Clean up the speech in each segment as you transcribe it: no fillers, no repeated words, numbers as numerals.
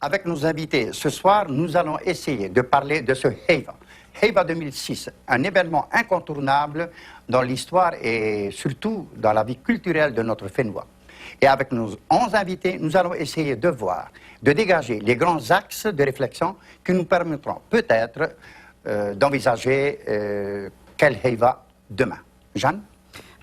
avec nos invités, ce soir, nous allons essayer de parler de ce Heiva. Heiva 2006, un événement incontournable dans l'histoire et surtout dans la vie culturelle de notre Fénois. Et avec nos 11 invités, nous allons essayer de voir, de dégager les grands axes de réflexion qui nous permettront peut-être d'envisager quel Heiva demain. Jeanne?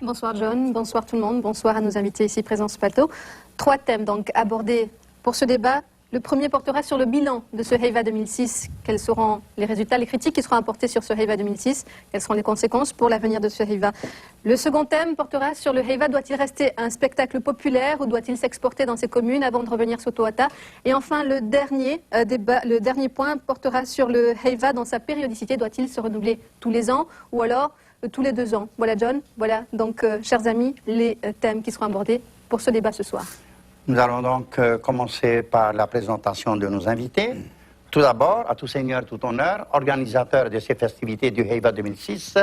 Bonsoir John, bonsoir tout le monde, bonsoir à nos invités ici présents sur ce plateau. 3 thèmes donc abordés pour ce débat. Le premier portera sur le bilan de ce Heiva 2006. Quels seront les résultats, les critiques qui seront apportées sur ce Heiva 2006? Quelles seront les conséquences pour l'avenir de ce Heiva? Le second thème portera sur le Heiva. Doit-il rester un spectacle populaire ou doit-il s'exporter dans ses communes avant de revenir sur Toata? Et enfin, le dernier point portera sur le Heiva dans sa périodicité. Doit-il se renouveler tous les ans ou alors tous les 2 ans? Voilà John, voilà donc chers amis, les thèmes qui seront abordés pour ce débat ce soir. Nous allons donc commencer par la présentation de nos invités. Tout d'abord, à tout seigneur, tout honneur, organisateur de ces festivités du Heiva 2006,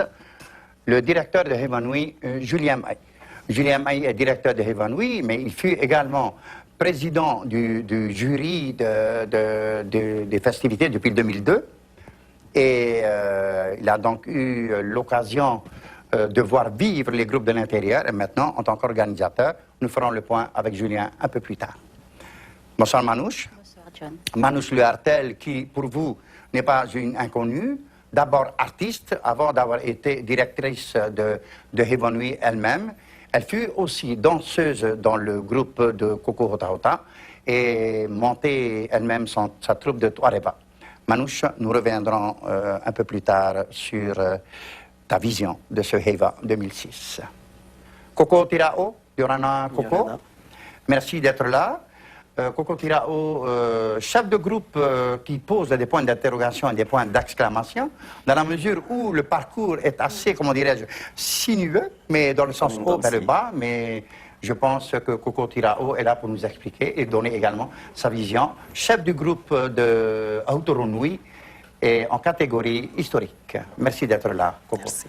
le directeur de Heiva Nui, Julien Maï. Julien Maï est directeur de Heiva Nui, mais il fut également président du jury des festivités depuis 2002. Et il a donc eu l'occasion de voir vivre les groupes de l'intérieur. Et maintenant, en tant qu'organisateur, nous ferons le point avec Julien un peu plus tard. Bonsoir Manouche. Bonsoir John. Manouche Le Hartel, qui pour vous n'est pas une inconnue, d'abord artiste, avant d'avoir été directrice de Heiva Nui elle-même. Elle fut aussi danseuse dans le groupe de Coco Hota Hota et montait elle-même sa troupe de Touareva. Manouche, nous reviendrons un peu plus tard sur ta vision de ce Heiva 2006. Coco Tirao, Yorana Coco, Yorana. Merci d'être là. Coco Tirao, chef de groupe qui pose des points d'interrogation et des points d'exclamation, dans la mesure où le parcours est assez, comment dirais-je, sinueux, mais dans le sens haut vers le bas, mais je pense que Coco Tirao est là pour nous expliquer et donner également sa vision. Chef du groupe de Aotearoa et en catégorie historique. Merci d'être là, Coco. Merci.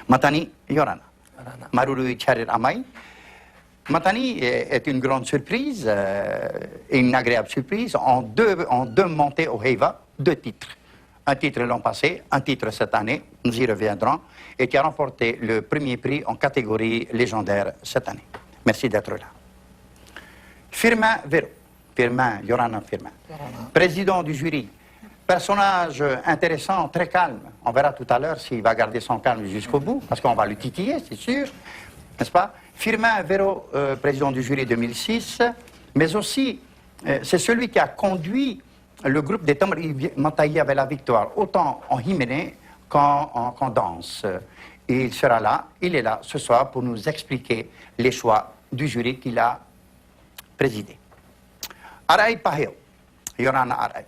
Matani Yorana. Maruru Charir Amai. Matani est une grande surprise, et une agréable surprise, en deux montées au Heiva, 2 titres. Un titre l'an passé, un titre cette année, nous y reviendrons, et qui a remporté le premier prix en catégorie légendaire cette année. Merci d'être là. Firmin Vero, Yorana Firmin, président du jury, personnage intéressant, très calme. On verra tout à l'heure s'il va garder son calme jusqu'au bout, parce qu'on va le titiller, c'est sûr, n'est-ce pas? Firmin Vero, président du jury 2006, mais aussi, c'est celui qui a conduit le groupe des Tamari Mataï avec la victoire, autant en hymne qu'en danse. Et il sera là, il est là ce soir pour nous expliquer les choix du jury qu'il a présidé. Arai Paheo, Yorana Arai,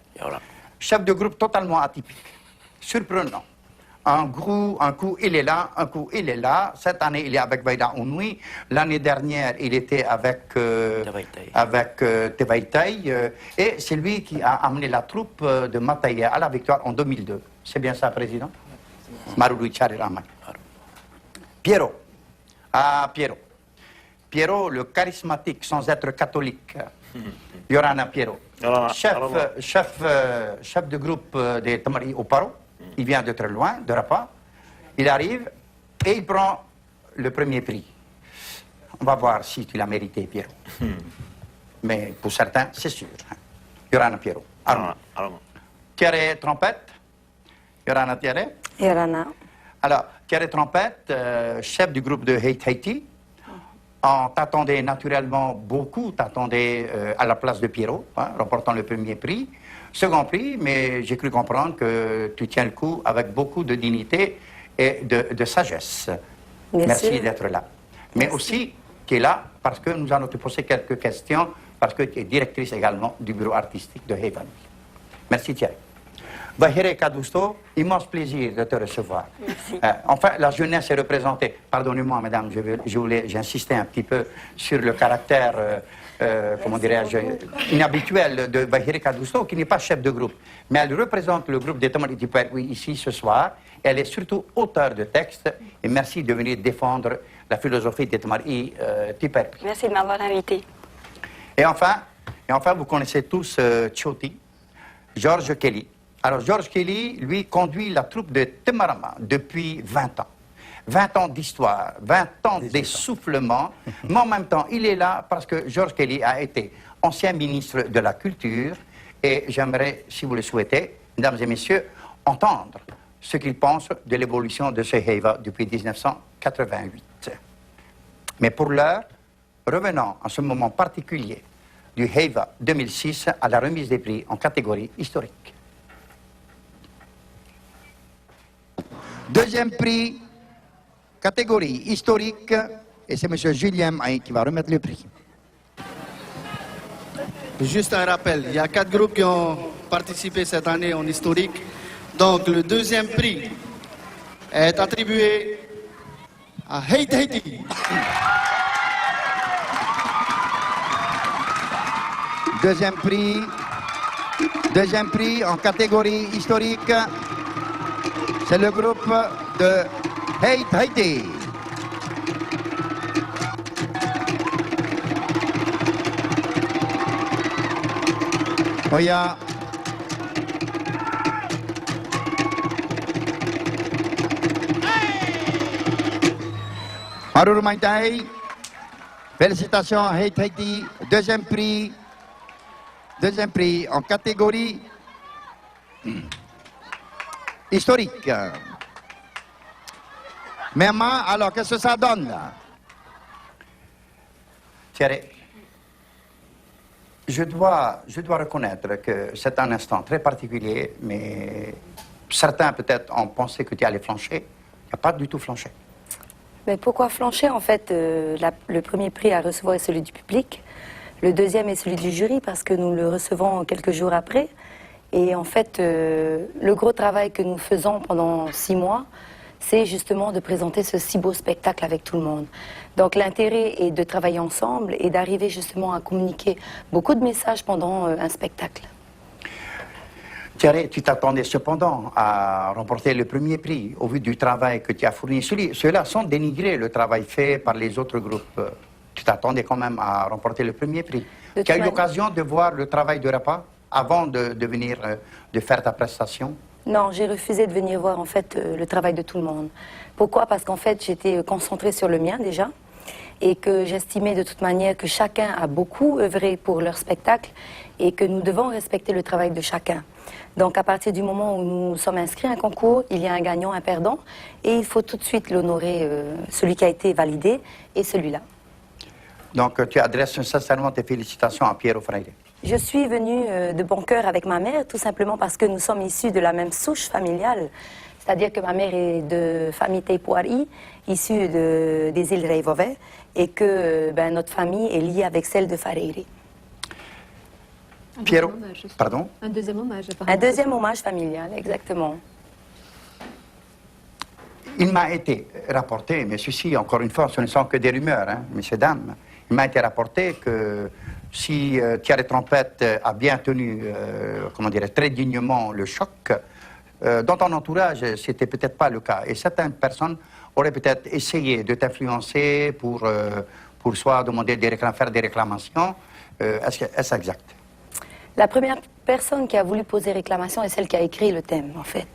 chef de groupe totalement atypique, surprenant. Un coup, il est là, un coup, il est là. Cette année, il est avec Vaida Onui. L'année dernière, il était avec Tevaitai. Et c'est lui qui a amené la troupe de Mataïa à la victoire en 2002. C'est bien ça, Président? Maruru Charirama. Piero. Ah, Piero. Piero, le charismatique sans être catholique. Yorana Piero. Chef de groupe des Tamari Oparo. Il vient de très loin, de Rapa. Il arrive et il prend le premier prix. On va voir si tu l'as mérité, Piero. Mais pour certains, c'est sûr. Yorana Piero. Thierry Trompette. Yorana Thierry. Yorana. Alors, Thierry Trompette, chef du groupe de Haiti. On t'attendait naturellement beaucoup, t'attendais à la place de Piero, remportant le premier prix. Second prix, mais j'ai cru comprendre que tu tiens le coup avec beaucoup de dignité et de sagesse. Merci d'être là. Mais aussi, tu es là parce que nous allons te poser quelques questions, parce que tu es directrice également du bureau artistique de Heiva Nui. Merci Thierry. Bahire Kadousto, immense plaisir de te recevoir. Merci. Enfin, la jeunesse est représentée. Pardonnez-moi, mesdames, j'insistais un petit peu sur le caractère, comment dirais-je, inhabituel de Bahire Kadousto, qui n'est pas chef de groupe. Mais elle représente le groupe des Tamari Tiperwi ici ce soir. Elle est surtout auteure de textes. Et merci de venir défendre la philosophie des Tamari Tiperwi. Merci de m'avoir invité. Et enfin, Et enfin, vous connaissez tous Tchoti, George Kelly. Alors, George Kelly, lui, conduit la troupe de Temarama depuis 20 ans. 20 ans d'histoire, 20 ans d'essoufflement, mais en même temps, il est là parce que George Kelly a été ancien ministre de la Culture et j'aimerais, si vous le souhaitez, mesdames et messieurs, entendre ce qu'il pense de l'évolution de ce Heiva depuis 1988. Mais pour l'heure, revenons à ce moment particulier du Heiva 2006 à la remise des prix en catégorie historique. Deuxième prix, catégorie historique, et c'est M. Julien Maï qui va remettre le prix. Juste un rappel, il y a 4 groupes qui ont participé cette année en historique. Donc le deuxième prix est attribué à Haiti. Deuxième prix en catégorie historique, c'est le groupe de Haiti. Oya. Maruru Maitai, félicitations à Haiti, deuxième prix en catégorie historique. Maman, alors qu'est-ce que ça donne là? Thierry, je dois reconnaître que c'est un instant très particulier, mais certains peut-être ont pensé que tu allais flancher. Tu n'as pas du tout flanché. Mais pourquoi flancher? En fait, le premier prix à recevoir est celui du public. Le deuxième est celui du jury parce que nous le recevons quelques jours après. Et en fait, le gros travail que nous faisons pendant 6 mois, c'est justement de présenter ce si beau spectacle avec tout le monde. Donc l'intérêt est de travailler ensemble et d'arriver justement à communiquer beaucoup de messages pendant un spectacle. Thierry, tu t'attendais cependant à remporter le premier prix au vu du travail que tu as fourni. Ceux-là sans dénigrer le travail fait par les autres groupes. Tu t'attendais quand même à remporter le premier prix. Tu as eu l'occasion de voir le travail de Rapa avant de venir, de faire ta prestation? Non, j'ai refusé de venir voir en fait le travail de tout le monde. Pourquoi? Parce qu'en fait j'étais concentrée sur le mien déjà et que j'estimais de toute manière que chacun a beaucoup œuvré pour leur spectacle et que nous devons respecter le travail de chacun. Donc à partir du moment où nous sommes inscrits à un concours, il y a un gagnant, un perdant et il faut tout de suite l'honorer, celui qui a été validé et celui-là. Donc tu adresses sincèrement tes félicitations à Piero Freire. Je suis venue de bon cœur avec ma mère, tout simplement parce que nous sommes issus de la même souche familiale. C'est-à-dire que ma mère est de famille Teipuari, issue des îles Reivove, et que notre famille est liée avec celle de Fareire. Piero, pardon? Un deuxième hommage. Un deuxième hommage familial, exactement. Il m'a été rapporté, mais ceci, encore une fois, ce ne sont que des rumeurs, hein, messieurs, dames. Il m'a été rapporté que si Thierry Trompette a bien tenu, comment dire, très dignement le choc, dans ton entourage, c'était peut-être pas le cas. Et certaines personnes auraient peut-être essayé de t'influencer pour soit demander faire des réclamations. Est-ce exact? La première personne qui a voulu poser réclamation est celle qui a écrit le thème, en fait.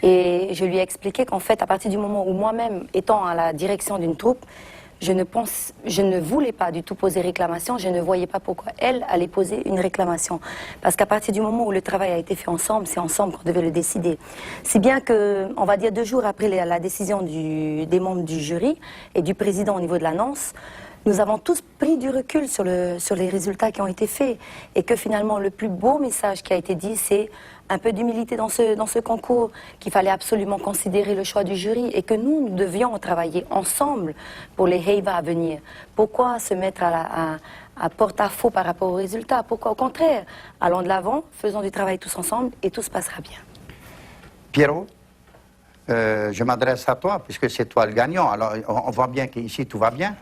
Et je lui ai expliqué qu'en fait, à partir du moment où moi-même, étant à la direction d'une troupe, je ne voulais pas du tout poser réclamation, je ne voyais pas pourquoi elle allait poser une réclamation. Parce qu'à partir du moment où le travail a été fait ensemble, c'est ensemble qu'on devait le décider. Si bien que, on va dire 2 jours après la décision des membres du jury et du président au niveau de l'annonce, nous avons tous pris du recul sur les résultats qui ont été faits. Et que finalement, le plus beau message qui a été dit, c'est un peu d'humilité dans ce concours, qu'il fallait absolument considérer le choix du jury et que nous devions travailler ensemble pour les Heiva à venir. Pourquoi se mettre à porte-à-faux par rapport aux résultats? Pourquoi au contraire? Allons de l'avant, faisons du travail tous ensemble et tout se passera bien. Piero, je m'adresse à toi puisque c'est toi le gagnant. Alors on voit bien qu'ici tout va bien.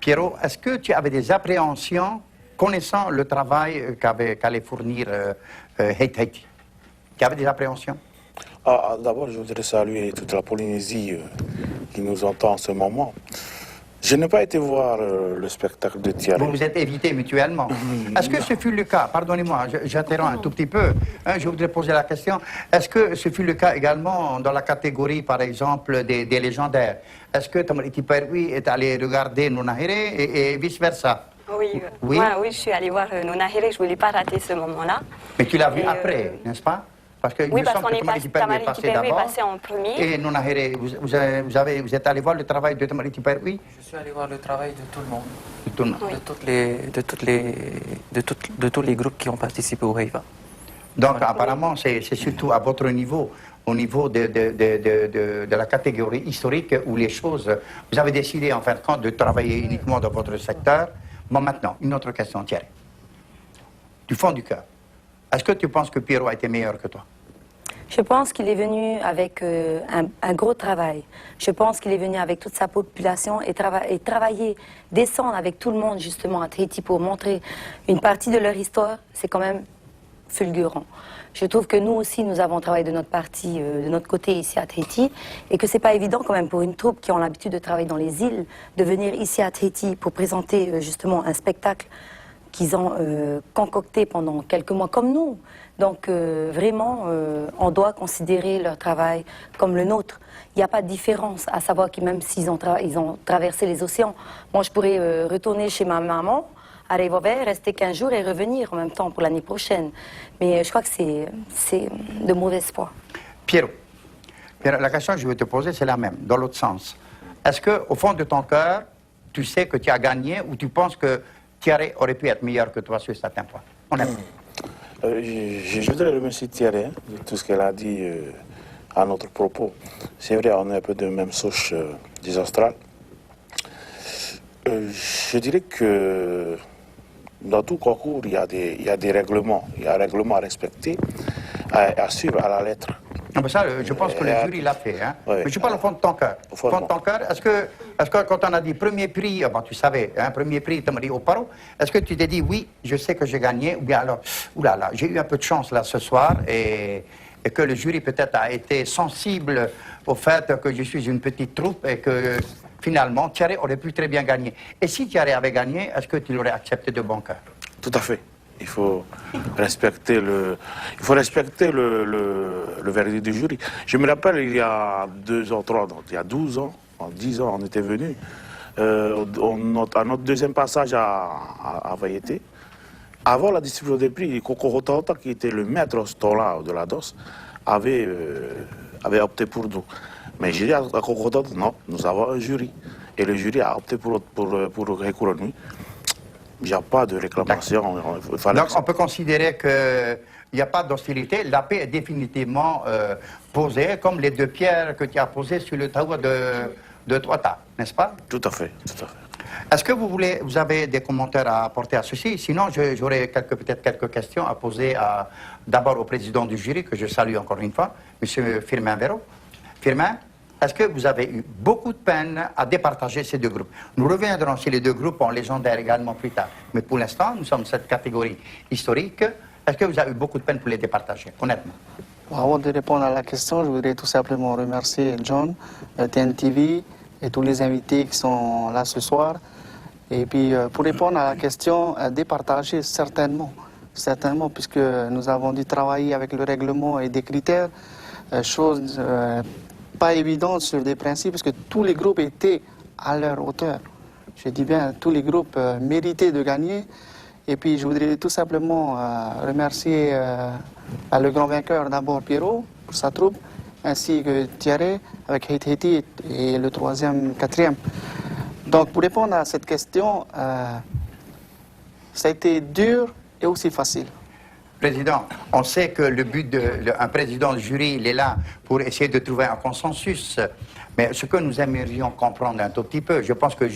Piero, est-ce que tu avais des appréhensions connaissant le travail qu'allait fournir Haiti? Tu avais des appréhensions? D'abord, je voudrais saluer toute la Polynésie qui nous entend en ce moment. Je n'ai pas été voir le spectacle de Thierry. Vous vous êtes évités mutuellement. Est-ce que ce fut le cas, pardonnez-moi, j'interromps un tout petit peu, hein, je voudrais poser la question, est-ce que ce fut le cas également dans la catégorie, par exemple, des légendaires? Est-ce que Tamariti Perui est allé regarder Nonahire et vice-versa? Oui, Oui. Moi, oui, je suis allée voir Nonahire, je ne voulais pas rater ce moment-là. Mais tu l'as vu Et, après, n'est-ce pas? Parce que Oui, il me parce semble qu'on que est passé, Tamariti Perui est passé en premier. Et Nonahire, vous êtes allé voir le travail de Tamariti Perui? Je suis allé voir le travail de tout le monde, De tout le monde. de tous les groupes qui ont participé au Heiva. Donc apparemment, c'est surtout à votre niveau, au niveau de la catégorie historique où les choses... Vous avez décidé en fin de compte de travailler uniquement dans votre secteur. Bon, maintenant, une autre question, Thierry. Du fond du cœur, est-ce que tu penses que Pierrot a été meilleur que toi? Je pense qu'il est venu avec un gros travail. Je pense qu'il est venu avec toute sa population et travailler, descendre avec tout le monde justement à Tahiti pour montrer une partie de leur histoire, c'est quand même fulgurant. Je trouve que nous aussi, nous avons travaillé de notre partie, de notre côté ici à Tahiti, et que c'est pas évident quand même pour une troupe qui ont l'habitude de travailler dans les îles, de venir ici à Tahiti pour présenter justement un spectacle qu'ils ont concocté pendant quelques mois comme nous. Donc vraiment, on doit considérer leur travail comme le nôtre. Il n'y a pas de différence, à savoir que même s'ils ont, ils ont traversé les océans, moi je pourrais retourner chez ma maman, à Revover, rester 15 jours et revenir en même temps pour l'année prochaine. Mais je crois que c'est de mauvais espoir. Pierrot, la question que je vais te poser, c'est la même, dans l'autre sens. Est-ce qu'au fond de ton cœur, tu sais que tu as gagné ou tu penses que Thierry aurait pu être meilleur que toi sur certains points? Honnêtement. Je voudrais remercier Thierry de tout ce qu'elle a dit à notre propos. C'est vrai, on est un peu de même souche des Australes. Je dirais que dans tout concours, il y a des règlements. Il y a un règlement à respecter, à suivre à la lettre. Non, mais ça, je pense que le jury l'a fait. Hein. Ouais, mais je parle au fond de ton cœur. Au fond de ton cœur, est-ce que quand on a dit premier prix, bon, tu savais, hein, premier prix, tu m'as dit au paro, est-ce que tu t'es dit oui, je sais que j'ai gagné, ou bien alors, oulala, j'ai eu un peu de chance là ce soir, et que le jury peut-être a été sensible au fait que je suis une petite troupe et que finalement Thierry aurait pu très bien gagner. Et si Thierry avait gagné, est-ce que tu l'aurais accepté de bon cœur? Tout à fait. Il faut respecter le verdict du jury. Je me rappelle, il y a 2 ans, 3 ans, il y a 12 ans, en 10 ans, on était venus à notre deuxième passage à Vaiete. Avant la distribution des prix, Koko Hotahota, qui était le maître ce temps-là de la DOS, avait opté pour nous. Mais j'ai dit à Koko Hotahota, non, nous avons un jury. Et le jury a opté pour Rekuroni. Il n'y a pas de réclamation. Donc on peut considérer qu'il n'y a pas d'hostilité. La paix est définitivement posée, comme les 2 pierres que tu as posées sur le tower de Toita, n'est-ce pas? Tout à fait, tout à fait. Est-ce que vous avez des commentaires à apporter à ceci? Sinon, j'aurais peut-être quelques questions à poser d'abord au président du jury, que je salue encore une fois, M. Firmin Vero. Firmin, est-ce que vous avez eu beaucoup de peine à départager ces 2 groupes? Nous reviendrons sur les 2 groupes en légendaire également plus tard. Mais pour l'instant, nous sommes cette catégorie historique. Est-ce que vous avez eu beaucoup de peine pour les départager, honnêtement? Avant de répondre à la question, je voudrais tout simplement remercier John, TNTV et tous les invités qui sont là ce soir. Et puis, pour répondre à la question, départager, certainement, puisque nous avons dû travailler avec le règlement et des critères, chose pas évidente sur des principes, parce que tous les groupes étaient à leur hauteur. Je dis bien, tous les groupes méritaient de gagner. Et puis, je voudrais tout simplement remercier le grand vainqueur, d'abord Pierrot, pour sa troupe, ainsi que Thierry, avec Haiti, et le 3e, 4e. Donc, pour répondre à cette question, ça a été dur et aussi facile. Président, on sait que le but d'un président de jury, il est là pour essayer de trouver un consensus. Mais ce que nous aimerions comprendre un tout petit peu, je pense que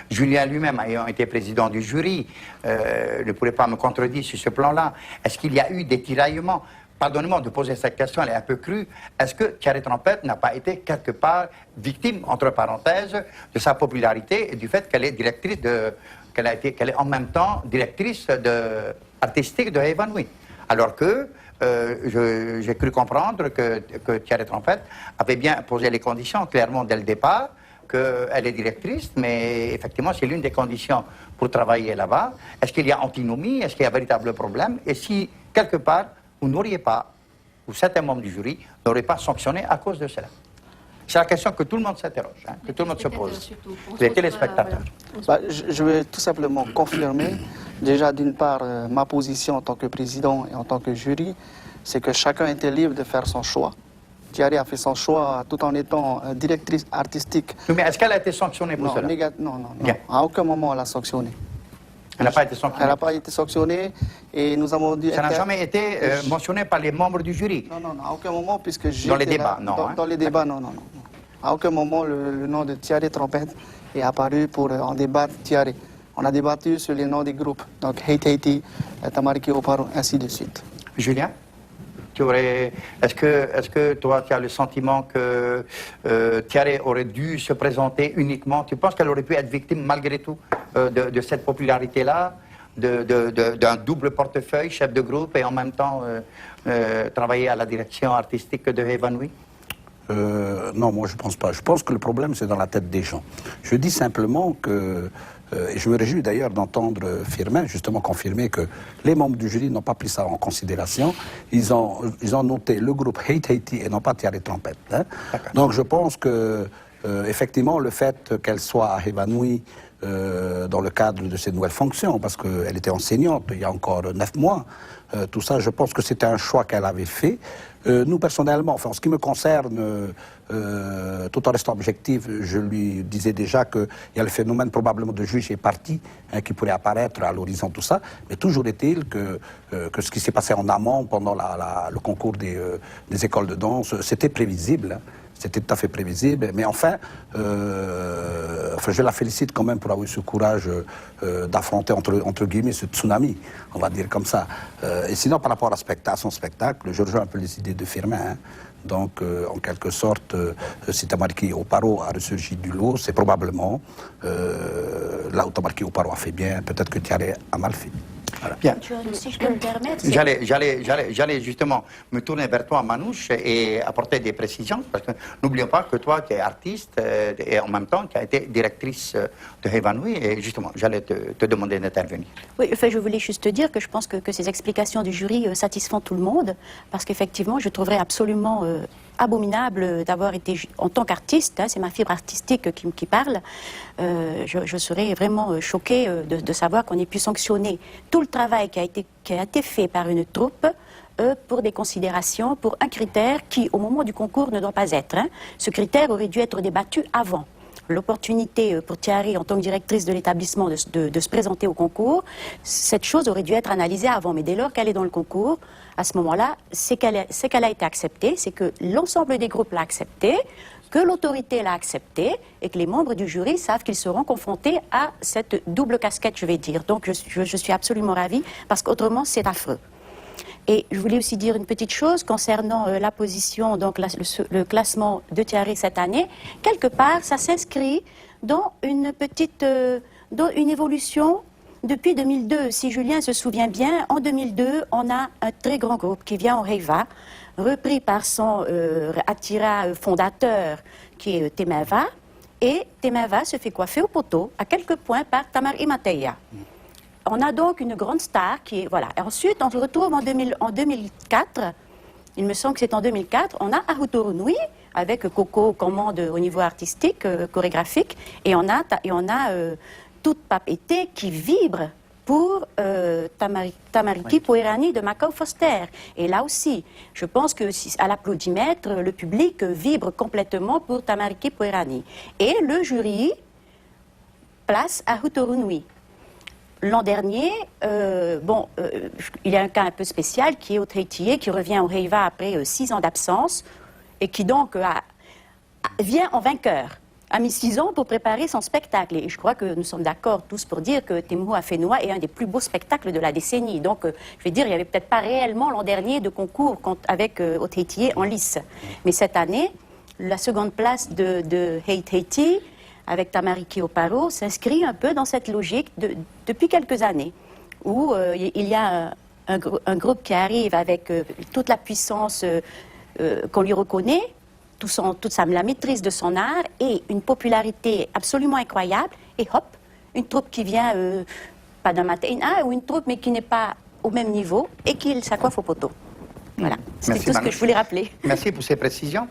Julien lui-même, ayant été président du jury, ne pourrait pas me contredire sur ce plan-là. Est-ce qu'il y a eu des tiraillements? Pardonnez-moi de poser cette question, elle est un peu crue. Est-ce que Thierry Trompette n'a pas été quelque part victime, entre parenthèses, de sa popularité et du fait qu'elle est directrice qu'elle est en même temps directrice artistique de Evanouie? Alors que j'ai cru comprendre que Thierry Trompette avait bien posé les conditions clairement dès le départ, qu'elle est directrice, mais effectivement, c'est l'une des conditions pour travailler là-bas. Est-ce qu'il y a antinomie? Est-ce qu'il y a un véritable problème? Et si, quelque part, vous n'auriez pas, ou certains membres du jury n'auraient pas sanctionné à cause de cela? C'est la question que tout le monde s'interroge, que tout le monde se pose. Les téléspectateurs. Je vais tout simplement confirmer, déjà d'une part, ma position en tant que président et en tant que jury, c'est que chacun était libre de faire son choix. Thierry a fait son choix tout en étant directrice artistique. Oui, mais est-ce qu'elle a été sanctionnée pour cela? Non. À aucun moment elle a sanctionné. Elle n'a pas été sanctionnée? Elle n'a pas été sanctionnée et nous avons dit... Ça n'a jamais été mentionné par les membres du jury? Non, à aucun moment, puisque j'ai... Dans les débats, non. Dans les débats, non. À aucun moment, le nom de Thierry Trompette est apparu pour en débattre Thierry. On a débattu sur les noms des groupes, donc Hate Haiti, Tamariki Oparo, ainsi de suite. Julien, est-ce que toi, tu as le sentiment que Thierry aurait dû se présenter uniquement? Tu penses qu'elle aurait pu être victime, malgré tout, de cette popularité-là, d'un double portefeuille, chef de groupe, et en même temps travailler à la direction artistique de Evanui? Non, moi je ne pense pas. Je pense que le problème c'est dans la tête des gens. Je dis simplement que, et je me réjouis d'ailleurs d'entendre Firmin justement confirmer que les membres du jury n'ont pas pris ça en considération. Ils ont noté le groupe Hate Haiti et non pas Thierry Trompette. Donc je pense que effectivement le fait qu'elle soit évanouie dans le cadre de ses nouvelles fonctions, parce qu'elle était enseignante il y a encore 9 mois, tout ça, je pense que c'était un choix qu'elle avait fait. Nous, personnellement, enfin, en ce qui me concerne, tout en restant objectif, je lui disais déjà qu'il y a le phénomène probablement de juge et parti qui pourrait apparaître à l'horizon, tout ça. Mais toujours est-il que ce qui s'est passé en amont pendant le concours des écoles de danse, c'était prévisible. C'était tout à fait prévisible, mais enfin, je la félicite quand même pour avoir eu ce courage d'affronter, entre guillemets, ce tsunami, on va dire comme ça. Et sinon, par rapport à son spectacle, je rejoins un peu les idées de Firmin. Donc, en quelque sorte, si Tamariki Oparo a ressurgi du lot, c'est probablement là où Tamariki Oparo a fait bien, peut-être que Thierry a mal fait. Voilà. Bien. Si je peux me permettre... J'allais justement me tourner vers toi, Manouche, et apporter des précisions, parce que n'oublions pas que toi, tu es artiste, et en même temps, tu as été directrice de Evanui, et justement, j'allais te demander d'intervenir. Oui, enfin, je voulais juste te dire que je pense que ces explications du jury satisfont tout le monde, parce qu'effectivement, je trouverais absolument abominable d'avoir été, en tant qu'artiste, c'est ma fibre artistique qui parle, je serais vraiment choquée de savoir qu'on ait pu sanctionner tout le travail qui a été fait par une troupe pour des considérations, pour un critère qui, au moment du concours, ne doit pas être. Ce critère aurait dû être débattu avant. L'opportunité pour Thierry, en tant que directrice de l'établissement, de se présenter au concours, cette chose aurait dû être analysée avant. Mais dès lors qu'elle est dans le concours, à ce moment-là, c'est qu'elle a été acceptée, c'est que l'ensemble des groupes l'a acceptée, que l'autorité l'a acceptée et que les membres du jury savent qu'ils seront confrontés à cette double casquette, je vais dire. Donc je suis absolument ravie, parce qu'autrement, c'est affreux. Et je voulais aussi dire une petite chose concernant la position, donc le classement de Thierry cette année. Quelque part, ça s'inscrit dans une évolution depuis 2002. Si Julien se souvient bien, en 2002, on a un très grand groupe qui vient en Heiva, repris par son Attira fondateur, qui est Temeva. Et Temeva se fait coiffer au poteau, à quelques points, par Tamar Imateya. On a donc une grande star qui est... Voilà. Et ensuite, on se retrouve en 2004, il me semble que c'est en 2004, on a Ahuturu Nui, avec Coco commande au niveau artistique, chorégraphique, et on a toute Papété qui vibre pour Tamariki Poirani de Macao Foster. Et là aussi, je pense que à l'applaudimètre, le public vibre complètement pour Tamariki Poirani. Et le jury place Ahuturu Nui. L'an dernier, il y a un cas un peu spécial qui est au Traitier, qui revient au Heiva après 6 ans d'absence et qui donc vient en vainqueur. A mis 6 ans pour préparer son spectacle. Et je crois que nous sommes d'accord tous pour dire que Temhu Afenoa est un des plus beaux spectacles de la décennie. Donc, je vais dire, il n'y avait peut-être pas réellement l'an dernier de concours avec au Traitier en lice. Mais cette année, la seconde place de Hate Haiti, avec Tamariki Oparo, s'inscrit un peu dans cette logique depuis quelques années, où il y a un groupe qui arrive avec toute la puissance qu'on lui reconnaît, la maîtrise de son art et une popularité absolument incroyable. Et hop, une troupe qui vient, pas d'un matin, ou une troupe mais qui n'est pas au même niveau et qui s'acoiffe au poteau. Voilà, c'était tout ce que je voulais rappeler. Merci pour ces précisions.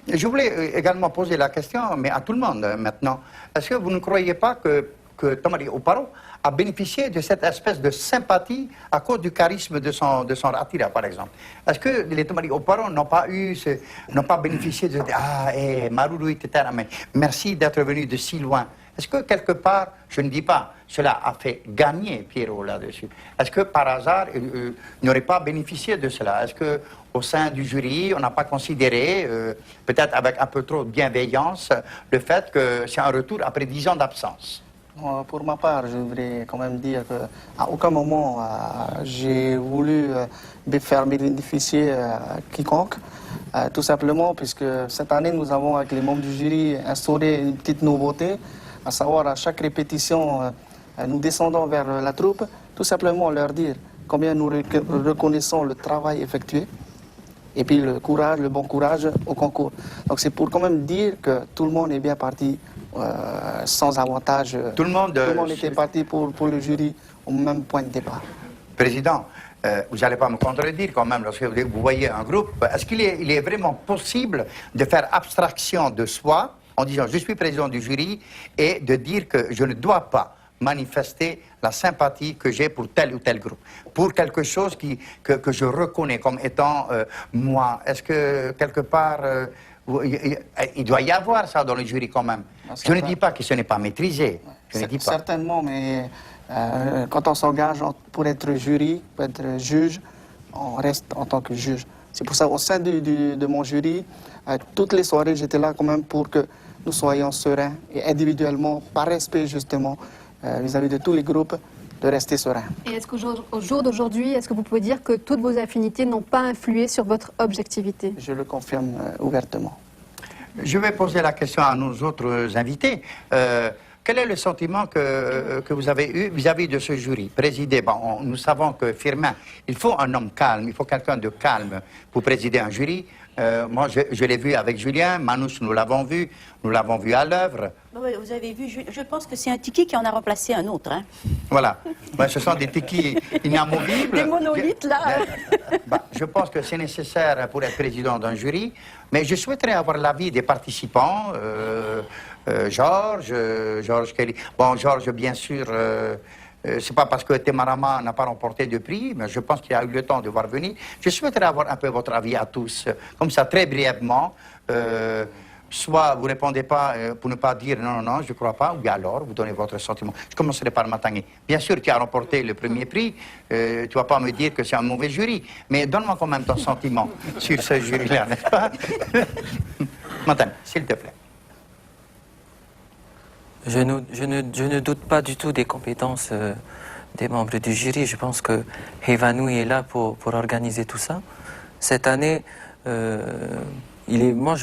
Je voulais également poser la question, mais à tout le monde maintenant. Est-ce que vous ne croyez pas que Tomari Oparo a bénéficié de cette espèce de sympathie à cause du charisme de son Ratira, par exemple? Est-ce que les Tomari Oparo n'ont pas bénéficié de Maruru Tetara, mais merci d'être venu de si loin? Est-ce que quelque part, je ne dis pas, cela a fait gagner Pierrot là-dessus? Est-ce que par hasard, il n'aurait pas bénéficié de cela? Est-ce qu'au sein du jury, on n'a pas considéré, peut-être avec un peu trop de bienveillance, le fait que c'est un retour après 10 ans d'absence? Pour ma part, je voudrais quand même dire qu'à aucun moment j'ai voulu faire bénéficier quiconque, tout simplement puisque cette année nous avons avec les membres du jury instauré une petite nouveauté, à savoir à chaque répétition nous descendons vers la troupe, tout simplement leur dire combien nous reconnaissons le travail effectué et puis le bon courage au concours. Donc c'est pour quand même dire que tout le monde est bien parti sans avantage. Tout le monde était parti pour le jury au même point de départ. Président, vous n'allez pas me contredire quand même lorsque vous voyez un groupe. Est-ce qu'il est vraiment possible de faire abstraction de soi en disant je suis président du jury et de dire que je ne dois pas manifester la sympathie que j'ai pour tel ou tel groupe, pour quelque chose que je reconnais comme étant moi? Est-ce que quelque part, il doit y avoir ça dans le jury quand même? Je ne dis pas que ce n'est pas maîtrisé, je ne dis pas. Certainement, mais quand on s'engage pour être jury, pour être juge, on reste en tant que juge. C'est pour ça, au sein de mon jury, toutes les soirées, j'étais là quand même pour que nous soyons sereins et individuellement, par respect justement, vis-à-vis de tous les groupes, de rester sereins. Et est-ce qu'au jour d'aujourd'hui, est-ce que vous pouvez dire que toutes vos affinités n'ont pas influé sur votre objectivité? Je le confirme ouvertement. Je vais poser la question à nos autres invités. Quel est le sentiment que vous avez eu vis-à-vis de ce jury présidé? Nous savons que Firmin, il faut un homme calme, il faut quelqu'un de calme pour présider un jury. Moi, je l'ai vu avec Julien, Manouche, nous l'avons vu à l'œuvre. Vous avez vu, je pense que c'est un tiki qui en a remplacé un autre. Hein. Voilà, ce sont des tikis inamovibles. Des monolithes, là. Je pense que c'est nécessaire pour être président d'un jury, mais je souhaiterais avoir l'avis des participants. Georges Kelly. Bon, Georges, bien sûr, c'est pas parce que Temarama n'a pas remporté de prix, mais je pense qu'il a eu le temps de voir venir. Je souhaiterais avoir un peu votre avis à tous, comme ça, très brièvement. Soit vous ne répondez pas pour ne pas dire non, je ne crois pas, ou bien alors vous donnez votre sentiment. Je commencerai par Matangé. Bien sûr, tu as remporté le premier prix, tu ne vas pas me dire que c'est un mauvais jury, mais donne-moi quand même ton sentiment sur ce jury-là, n'est-ce pas? Matangé, s'il te plaît. Je ne doute pas du tout des compétences des membres du jury. Je pense que Heivanou est là pour organiser tout ça. Cette année,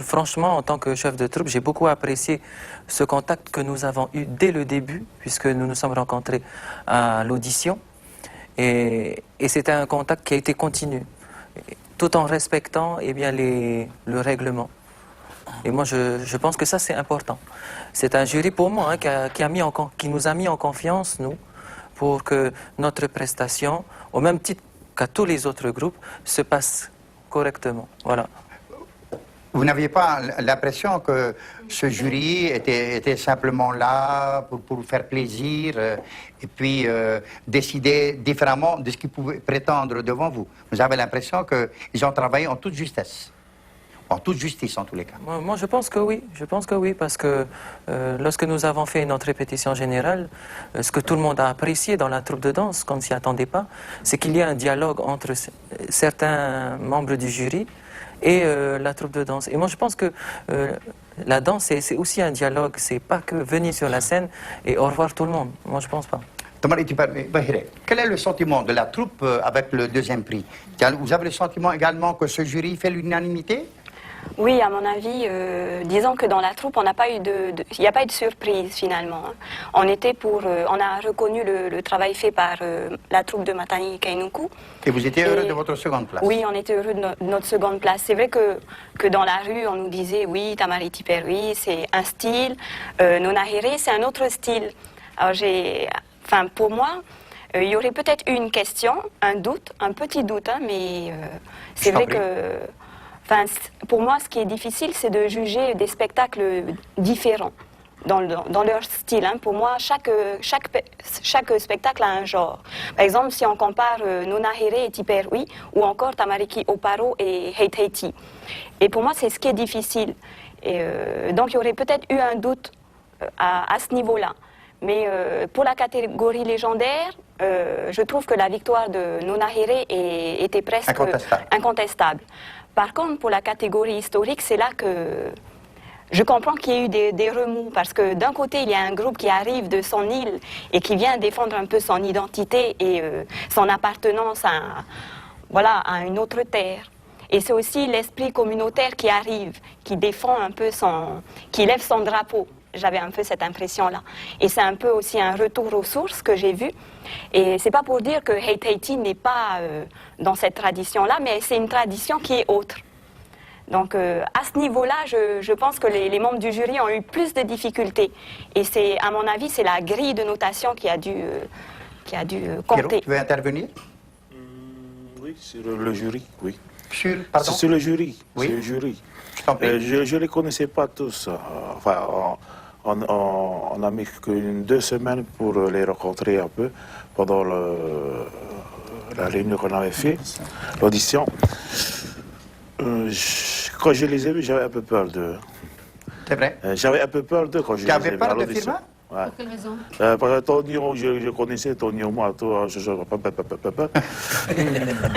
franchement, en tant que chef de troupe, j'ai beaucoup apprécié ce contact que nous avons eu dès le début, puisque nous nous sommes rencontrés à l'audition. Et c'était un contact qui a été continu, tout en respectant le règlement. Et moi, je pense que ça, c'est important. C'est un jury, pour moi, qui nous a mis en confiance, nous, pour que notre prestation, au même titre qu'à tous les autres groupes, se passe correctement. Voilà. Vous n'aviez pas l'impression que ce jury était simplement là pour faire plaisir et puis décider différemment de ce qu'ils pouvaient prétendre devant vous? Vous avez l'impression qu'ils ont travaillé en toute justesse? En toute justice, en tous les cas. Moi, je pense que oui. Je pense que oui, parce que lorsque nous avons fait notre répétition générale, ce que tout le monde a apprécié dans la troupe de danse, qu'on ne s'y attendait pas, c'est qu'il y a un dialogue entre certains membres du jury et la troupe de danse. Et moi, je pense que la danse, c'est aussi un dialogue. C'est pas que venir sur la scène et au revoir tout le monde. Moi, je pense pas. Quel est le sentiment de la troupe avec le deuxième prix? Vous avez le sentiment également que ce jury fait l'unanimité? Oui, à mon avis, disons que dans la troupe, il n'y a pas eu de surprise finalement. On a reconnu le travail fait par la troupe de Matani Kainuku. Et vous étiez heureux de votre seconde place? Oui, on était heureux de notre seconde place. C'est vrai que dans la rue, on nous disait, oui, Tamari Tiperui, c'est un style, Nonahire, c'est un autre style. Alors pour moi, il y aurait peut-être eu une question, un doute, un petit doute, hein, mais c'est vrai que... pour moi, ce qui est difficile, c'est de juger des spectacles différents dans leur style. Hein. Pour moi, chaque spectacle a un genre. Par exemple, si on compare Nonahire et Tiperui, ou encore Tamariki Oparo et Heiteiti. Et pour moi, c'est ce qui est difficile. Et, donc, il y aurait peut-être eu un doute à ce niveau-là. Mais pour la catégorie légendaire, je trouve que la victoire de Nonahire était presque incontestable. Par contre, pour la catégorie historique, c'est là que je comprends qu'il y ait eu des remous, parce que d'un côté, il y a un groupe qui arrive de son île et qui vient défendre un peu son identité et son appartenance à une autre terre. Et c'est aussi l'esprit communautaire qui arrive, qui défend un peu qui lève son drapeau. J'avais un peu cette impression-là. Et c'est un peu aussi un retour aux sources que j'ai vu. Et c'est pas pour dire que Heiteiti n'est pas dans cette tradition-là, mais c'est une tradition qui est autre. Donc à ce niveau-là, je pense que les membres du jury ont eu plus de difficultés. Et c'est, à mon avis, c'est la grille de notation qui a dû compter. Pierrot, tu veux intervenir? Oui, sur le jury, oui. Pardon? C'est le jury. Oui. C'est le jury. Je ne les connaissais pas tous. Enfin, on a mis qu'une 2 semaines pour les rencontrer un peu pendant la réunion qu'on avait fait, l'audition. Quand je les ai vus, j'avais un peu peur d'eux. C'est vrai? J'avais un peu peur d'eux quand je les ai vus. Tu avais peur de Firmin? Pour quelle raison? Parce que Tonio, je connaissais Tonio, moi, toi,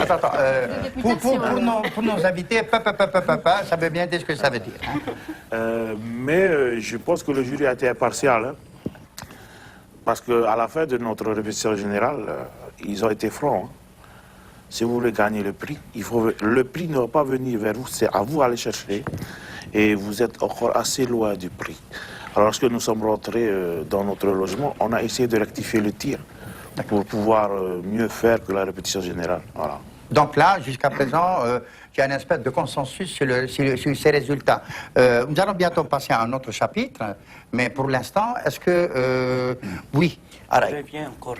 Attends, pour nos invités, ça veut bien dire ce que ça veut dire. Hein? Mais je pense que le jury a été impartial, hein, parce qu'à la fin de notre répétition générale, ils ont été francs. Hein. Si vous voulez gagner le prix, le prix ne va pas venir vers vous, c'est à vous d'aller chercher, et vous êtes encore assez loin du prix. Alors, lorsque nous sommes rentrés dans notre logement, on a essayé de rectifier le tir pour pouvoir mieux faire que la répétition générale. Voilà. Donc là, jusqu'à présent, il y a une espèce de consensus sur ces résultats. Nous allons bientôt passer à un autre chapitre, mais pour l'instant, est-ce que... oui. Je reviens encore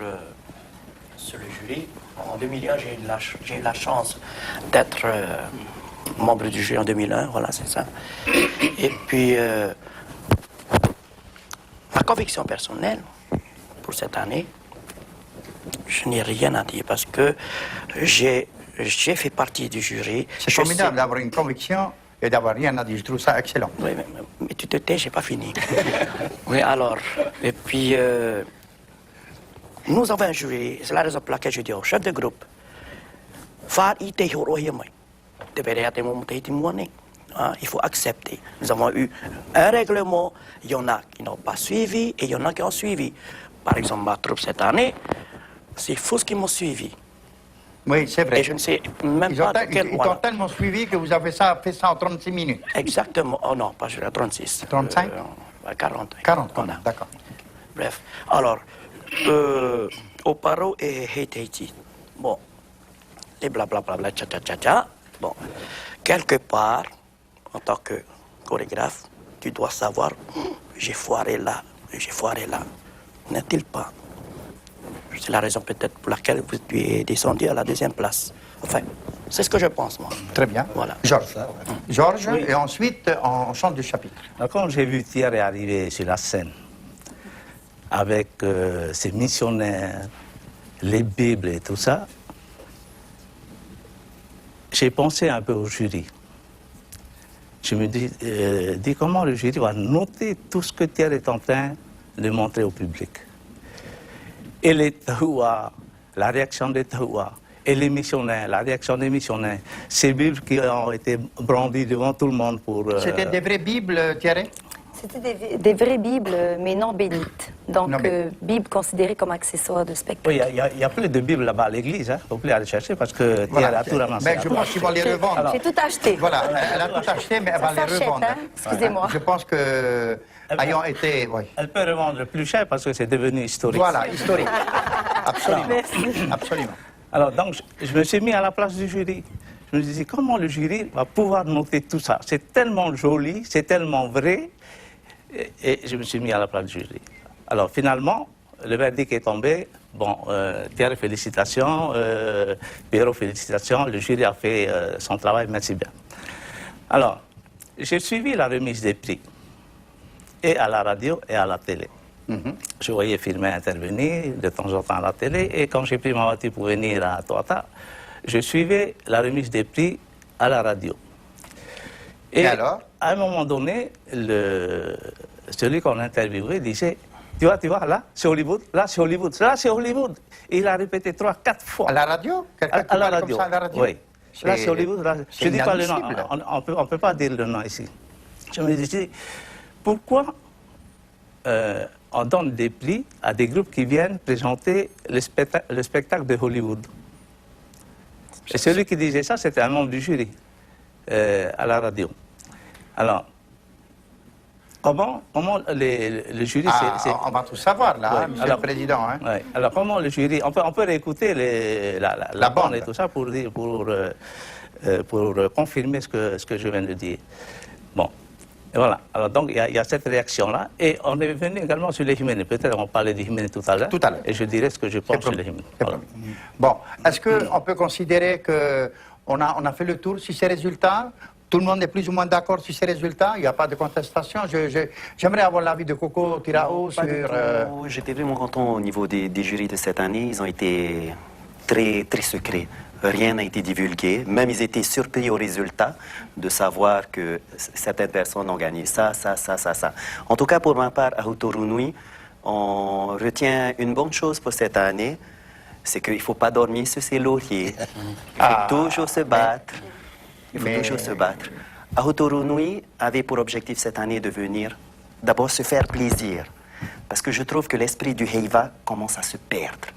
sur le jury. En 2001, j'ai eu la chance d'être membre du jury en 2001, voilà, c'est ça. Et puis... ma conviction personnelle pour cette année, je n'ai rien à dire parce que j'ai fait partie du jury. C'est formidable d'avoir une conviction et d'avoir rien à dire. Je trouve ça excellent. Oui, mais tu te tais, j'ai pas fini. Oui, alors, et puis, nous avons un jury, c'est la raison pour laquelle je dis au chef de groupe, il faut accepter. Nous avons eu un règlement, il y en a qui n'ont pas suivi et il y en a qui ont suivi. Par exemple, ma troupe cette année, c'est faux qui m'ont suivi. Oui, c'est vrai. Et je ne sais même pas de quel mois. Ils ont tellement suivi que vous avez fait ça en 36 minutes. Exactement. Oh non, pas à 36. 35 40. 40, voilà. D'accord. Bref. Alors, Oparo et Heiteiti. Bon, les blablabla, tcha. Bon, quelque part, en tant que chorégraphe, tu dois savoir, j'ai foiré là. N'est-il pas? C'est la raison peut-être pour laquelle vous êtes descendu à la 2e place. Enfin, c'est ce que je pense, moi. Très bien. Voilà. Georges, oui. Et ensuite, on change du chapitre. Quand j'ai vu Thierry arriver sur la scène, avec ses missionnaires, les Bibles et tout ça, j'ai pensé un peu au jury. Je me dis comment le jury va noter tout ce que Thierry est en train de montrer au public. Et les Tahoua, la réaction des Tahoua, et les missionnaires, la réaction des missionnaires, ces Bibles qui ont été brandies devant tout le monde pour... C'était des vraies Bibles, Thierry? C'était des vraies Bibles, mais non bénites. Donc, Non, mais- Bible considérée comme accessoire de spectacle. Oui, il y a plus de Bibles là-bas à l'église, hein. Faut plus aller chercher parce que Thierry a tout ramassé. Mais je pense qu'ils vont les revendre. J'ai tout acheté. Voilà, elle a tout acheté, mais elle va Ça les s'achète, revendre. hein. Excusez-moi. Je pense que, ayant été... Oui. Elle peut revendre plus cher parce que c'est devenu historique. Voilà, historique. Absolument. Absolument. Alors, donc, je me suis mis à la place du jury. Je me suis dit, comment le jury va pouvoir noter tout ça? C'est tellement joli, c'est tellement vrai. Et je me suis mis à la place du jury. Alors, finalement, le verdict est tombé. Bon, Thierry, félicitations. Pierrot, félicitations. Le jury a fait son travail, merci bien. Alors, j'ai suivi la remise des prix. Et à la radio et à la télé. Je voyais Firmin intervenir de temps en temps à la télé. Et quand j'ai pris ma voiture pour venir à Toata, je suivais la remise des prix à la radio. Et alors? À un moment donné, celui qu'on interviewait disait, tu vois, là, c'est Hollywood, là, c'est Hollywood, là, c'est Hollywood. Et il a répété 3-4 fois. À la radio? Quelqu'un qui À la parle comme radio. ça à la radio? Oui. Là, c'est Hollywood, là. c'est Je ne dis pas le nom, inadmissible. on peut pas dire le nom ici. Je me disais, pourquoi on donne des prix à des groupes qui viennent présenter le spectacle de Hollywood? Et celui qui disait ça, c'était un membre du jury à la radio. Alors, comment le jury... Ah, c'est- on va tout savoir, là, Ouais. monsieur Alors- le Président. Hein. Ouais. Alors, comment le jury... On peut réécouter la bande et tout ça pour confirmer ce que je viens de dire. Bon. Et voilà. Alors, donc, il y a cette réaction-là. Et on est venu également sur les Jiménez. Peut-être on parlait des Jiménez tout à l'heure. Tout à l'heure. Et je dirais ce que je pense sur les Jiménez. Voilà. Bon, est-ce qu'on peut considérer qu'on a fait le tour sur ces résultats? Tout le monde est plus ou moins d'accord sur ces résultats? Il n'y a pas de contestation? J'aimerais avoir l'avis de Coco Tirao Pas du sur... tout. J'étais vraiment content au niveau des jurys de cette année. Ils ont été très, très secrets. Rien n'a été divulgué. Même ils étaient surpris au résultat de savoir que certaines personnes ont gagné ça. En tout cas, pour ma part, à Hutorunui, on retient une bonne chose pour cette année, c'est qu'il ne faut pas dormir sur ses lauriers. Il faut toujours se battre. Il faut toujours se battre. Hutorunui avait pour objectif cette année de venir d'abord se faire plaisir. Parce que je trouve que l'esprit du Heiva commence à se perdre.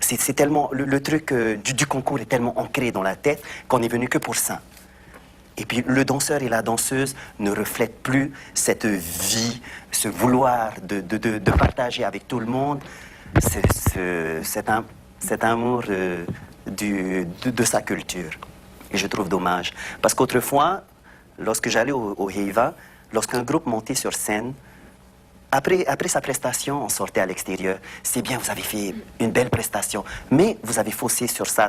C'est tellement... Le truc du concours est tellement ancré dans la tête qu'on est venu que pour ça. Et puis le danseur et la danseuse ne reflètent plus cette vie, ce vouloir de partager avec tout le monde, cet amour de sa culture. Et je trouve dommage. Parce qu'autrefois, lorsque j'allais au Heiva, lorsqu'un groupe montait sur scène, après sa prestation, on sortait à l'extérieur. C'est bien, vous avez fait une belle prestation, mais vous avez faussé sur ça.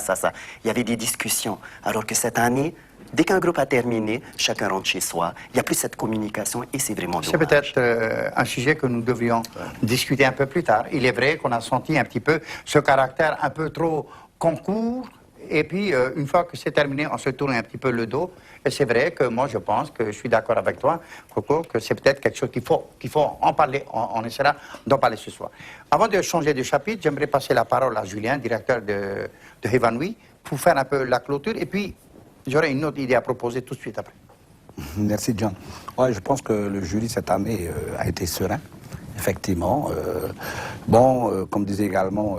Il y avait des discussions. Alors que cette année, dès qu'un groupe a terminé, chacun rentre chez soi. Il n'y a plus cette communication et c'est vraiment dommage. C'est peut-être un sujet que nous devrions discuter un peu plus tard. Il est vrai qu'on a senti un petit peu ce caractère un peu trop concours. Et puis, une fois que c'est terminé, on se tourne un petit peu le dos. Et c'est vrai que moi, je pense que je suis d'accord avec toi, Coco, que c'est peut-être quelque chose qu'il faut en parler. On essaiera d'en parler ce soir. Avant de changer de chapitre, j'aimerais passer la parole à Julien, directeur de Heivanui, pour faire un peu la clôture. Et puis, j'aurai une autre idée à proposer tout de suite après. Merci, John. Ouais, je pense que le jury cette année a été serein, effectivement. Comme disait également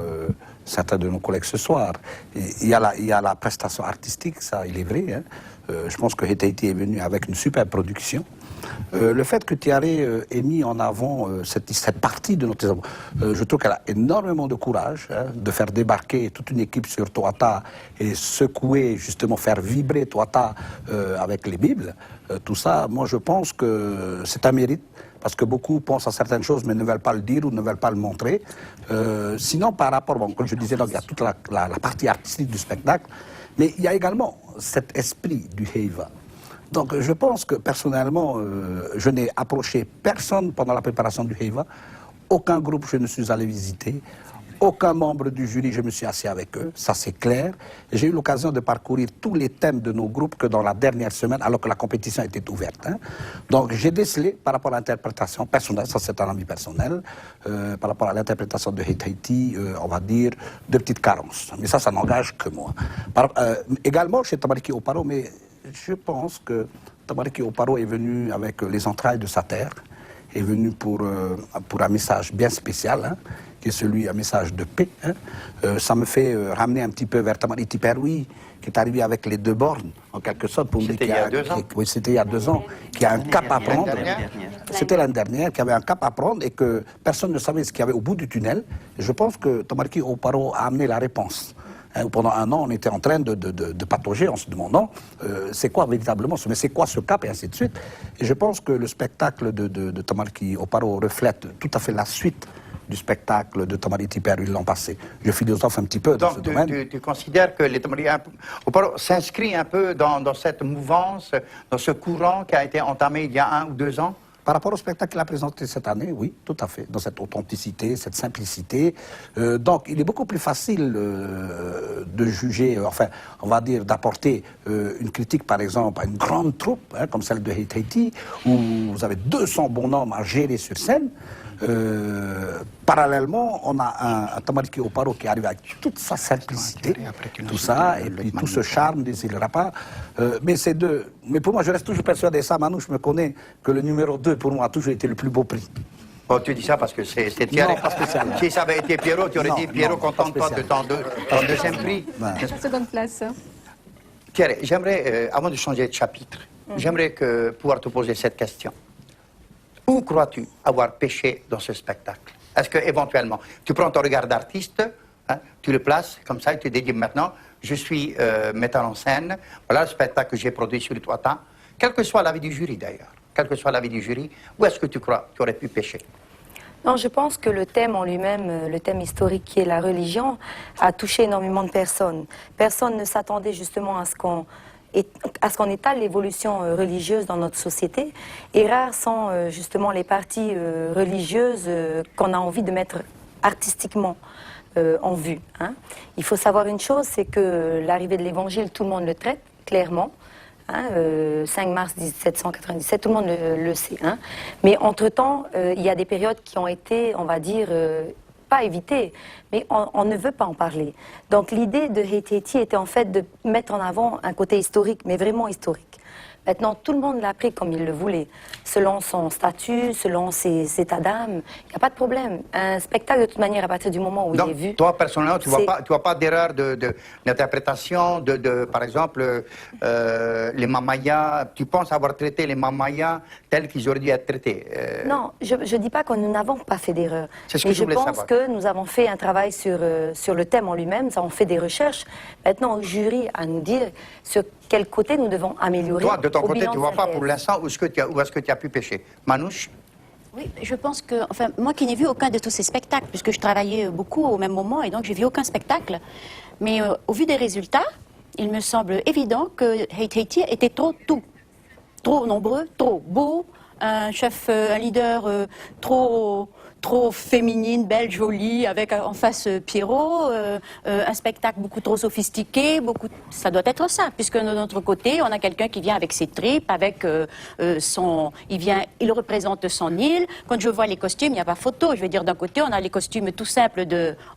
certains de nos collègues ce soir, il y a la prestation artistique, ça, il est vrai. Hein. Je pense que Hetaiti est venu avec une super production. Le fait que Thierry ait mis en avant cette partie de notre... je trouve qu'elle a énormément de courage de faire débarquer toute une équipe sur Toata et secouer, justement, faire vibrer Toata avec les Bibles. Tout ça, moi, je pense que c'est un mérite. Parce que beaucoup pensent à certaines choses mais ne veulent pas le dire ou ne veulent pas le montrer. Sinon, par rapport, comme je disais, donc, il y a toute la partie artistique du spectacle, mais il y a également cet esprit du Heiva. Donc je pense que personnellement, je n'ai approché personne pendant la préparation du Heiva, aucun groupe je ne suis allé visiter, aucun membre du jury je me suis assis avec eux, ça c'est clair. J'ai eu l'occasion de parcourir tous les thèmes de nos groupes que dans la dernière semaine, alors que la compétition était ouverte. Hein. Donc j'ai décelé par rapport à l'interprétation personnelle, ça c'est un avis personnel, par rapport à l'interprétation de Hetaiti, on va dire, de petites carences. Mais ça n'engage que moi. Également chez Tamariki Oparo, mais je pense que Tamariki Oparo est venu avec les entrailles de sa terre, est venu pour un message bien spécial, hein, qui est celui, un message de paix. Hein. Ça me fait ramener un petit peu vers Tamariti Peroui, qui est arrivé avec les deux bornes, en quelque sorte, pour lui. C'était il y a 2 ans. Oui, c'était il y a 2 ans, qui a un cap à prendre. C'était l'année dernière, qui avait un cap à prendre et que personne ne savait ce qu'il y avait au bout du tunnel. Et je pense que Tamariki Oparo a amené la réponse. Pendant 1 an, on était en train de patauger en se demandant c'est quoi véritablement mais c'est quoi ce cap et ainsi de suite. Et je pense que le spectacle de Tamariki Oparo reflète tout à fait la suite du spectacle de Tamariti Peroui l'an passé. Je philosophe un petit peu dans ce domaine. Tu considères que les Tamariki Oparo s'inscrit un peu dans cette mouvance, dans ce courant qui a été entamé il y a 1 ou 2 ans? Par rapport au spectacle qu'il a présenté cette année, oui, tout à fait, dans cette authenticité, cette simplicité. Donc, il est beaucoup plus facile de juger, enfin, on va dire, d'apporter une critique, par exemple, à une grande troupe, hein, comme celle de Haiti, où vous avez 200 bonhommes à gérer sur scène. Parallèlement, on a un Tamariki Oparo qui arrive avec toute sa simplicité, tout ça, et puis tout ce charme des îles Rapa. Mais pour moi, je reste toujours persuadé, ça, Manouche me connaît, que le numéro 2, pour moi, a toujours été le plus beau prix. Oh, tu dis ça parce que c'est Thierry. Non, pas spécialement. Si ça avait été Pierrot, tu aurais dit Pierrot, contente-toi de ton 2e prix. La seconde place. Thierry, j'aimerais, avant de changer de chapitre, j'aimerais pouvoir te poser cette question. Où crois-tu avoir péché dans ce spectacle? Est-ce que éventuellement, tu prends ton regard d'artiste, hein, tu le places comme ça et tu te dis maintenant, je suis metteur en scène, voilà le spectacle que j'ai produit sur le Touata, quel que soit l'avis du jury d'ailleurs, quel que soit l'avis du jury, où est-ce que tu crois que tu aurais pu pécher? Non, je pense que le thème en lui-même, le thème historique qui est la religion, a touché énormément de personnes. Personne ne s'attendait justement à ce qu'on étale l'évolution religieuse dans notre société. Et rares sont justement les parties religieuses qu'on a envie de mettre artistiquement en vue. Hein. Il faut savoir une chose, c'est que l'arrivée de l'Évangile, tout le monde le traite, clairement. Hein, 5 mars 1797, tout le monde le sait. Hein. Mais entre-temps, il y a des périodes qui ont été, on va dire, pas évitées, mais on ne veut pas en parler. Donc l'idée de Haiti était en fait de mettre en avant un côté historique, mais vraiment historique. Maintenant, tout le monde l'a pris comme il le voulait, selon son statut, selon ses états d'âme. Il n'y a pas de problème. Un spectacle, de toute manière, à partir du moment où il est vu... Toi, personnellement, tu ne vois pas d'erreur d'interprétation par exemple, les Mamayas. Tu penses avoir traité les Mamayas tels qu'ils auraient dû être traités? Non, je ne dis pas que nous n'avons pas fait d'erreur. C'est ce que mais je voulais pense savoir. que nous avons fait un travail sur le thème en lui-même, nous avons fait des recherches. Maintenant, au jury, à nous dire sur quel côté nous devons améliorer. Toi, de ton côté, tu ne vois pas synthèse. pour l'instant où est-ce que tu as pu pécher. Manouche? Oui, je pense que, enfin, moi qui n'ai vu aucun de tous ces spectacles, puisque je travaillais beaucoup au même moment, et donc j'ai vu aucun spectacle, mais au vu des résultats, il me semble évident que Haiti était trop nombreux, trop beau, un chef, un leader trop féminine, belle, jolie, avec en face Pierrot, un spectacle beaucoup trop sophistiqué, ça doit être ça, puisque de notre côté, on a quelqu'un qui vient avec ses tripes, avec il représente son île. Quand je vois les costumes, il n'y a pas photo. Je veux dire, d'un côté, on a les costumes tout simples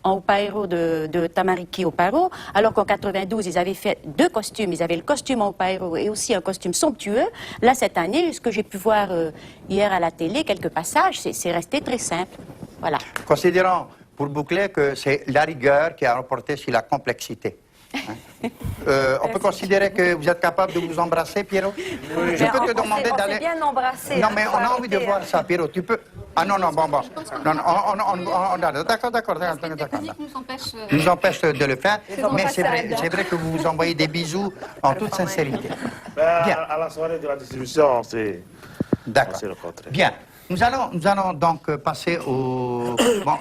en Opaero de Tamariki Oparo, alors qu'en 92, ils avaient fait 2 costumes. Ils avaient le costume en Opaero et aussi un costume somptueux. Là, cette année, ce que j'ai pu voir hier à la télé, quelques passages, c'est resté très simple. Voilà. Considérons, pour boucler, que c'est la rigueur qui a remporté sur la complexité. Hein. On peut considérer que vous êtes capable de vous embrasser, Pierrot? Je peux te demander d'aller... On s'est bien embrassé. Non, mais on a envie de voir ça, Pierrot. Tu peux... Ah non, bon. Non, d'accord. Nous empêche de le faire, mais c'est vrai que vous vous envoyez des bisous en toute sincérité. Bien. À la soirée de la distribution, c'est... D'accord. C'est le contraire. Bien. Nous allons donc passer au... Bon,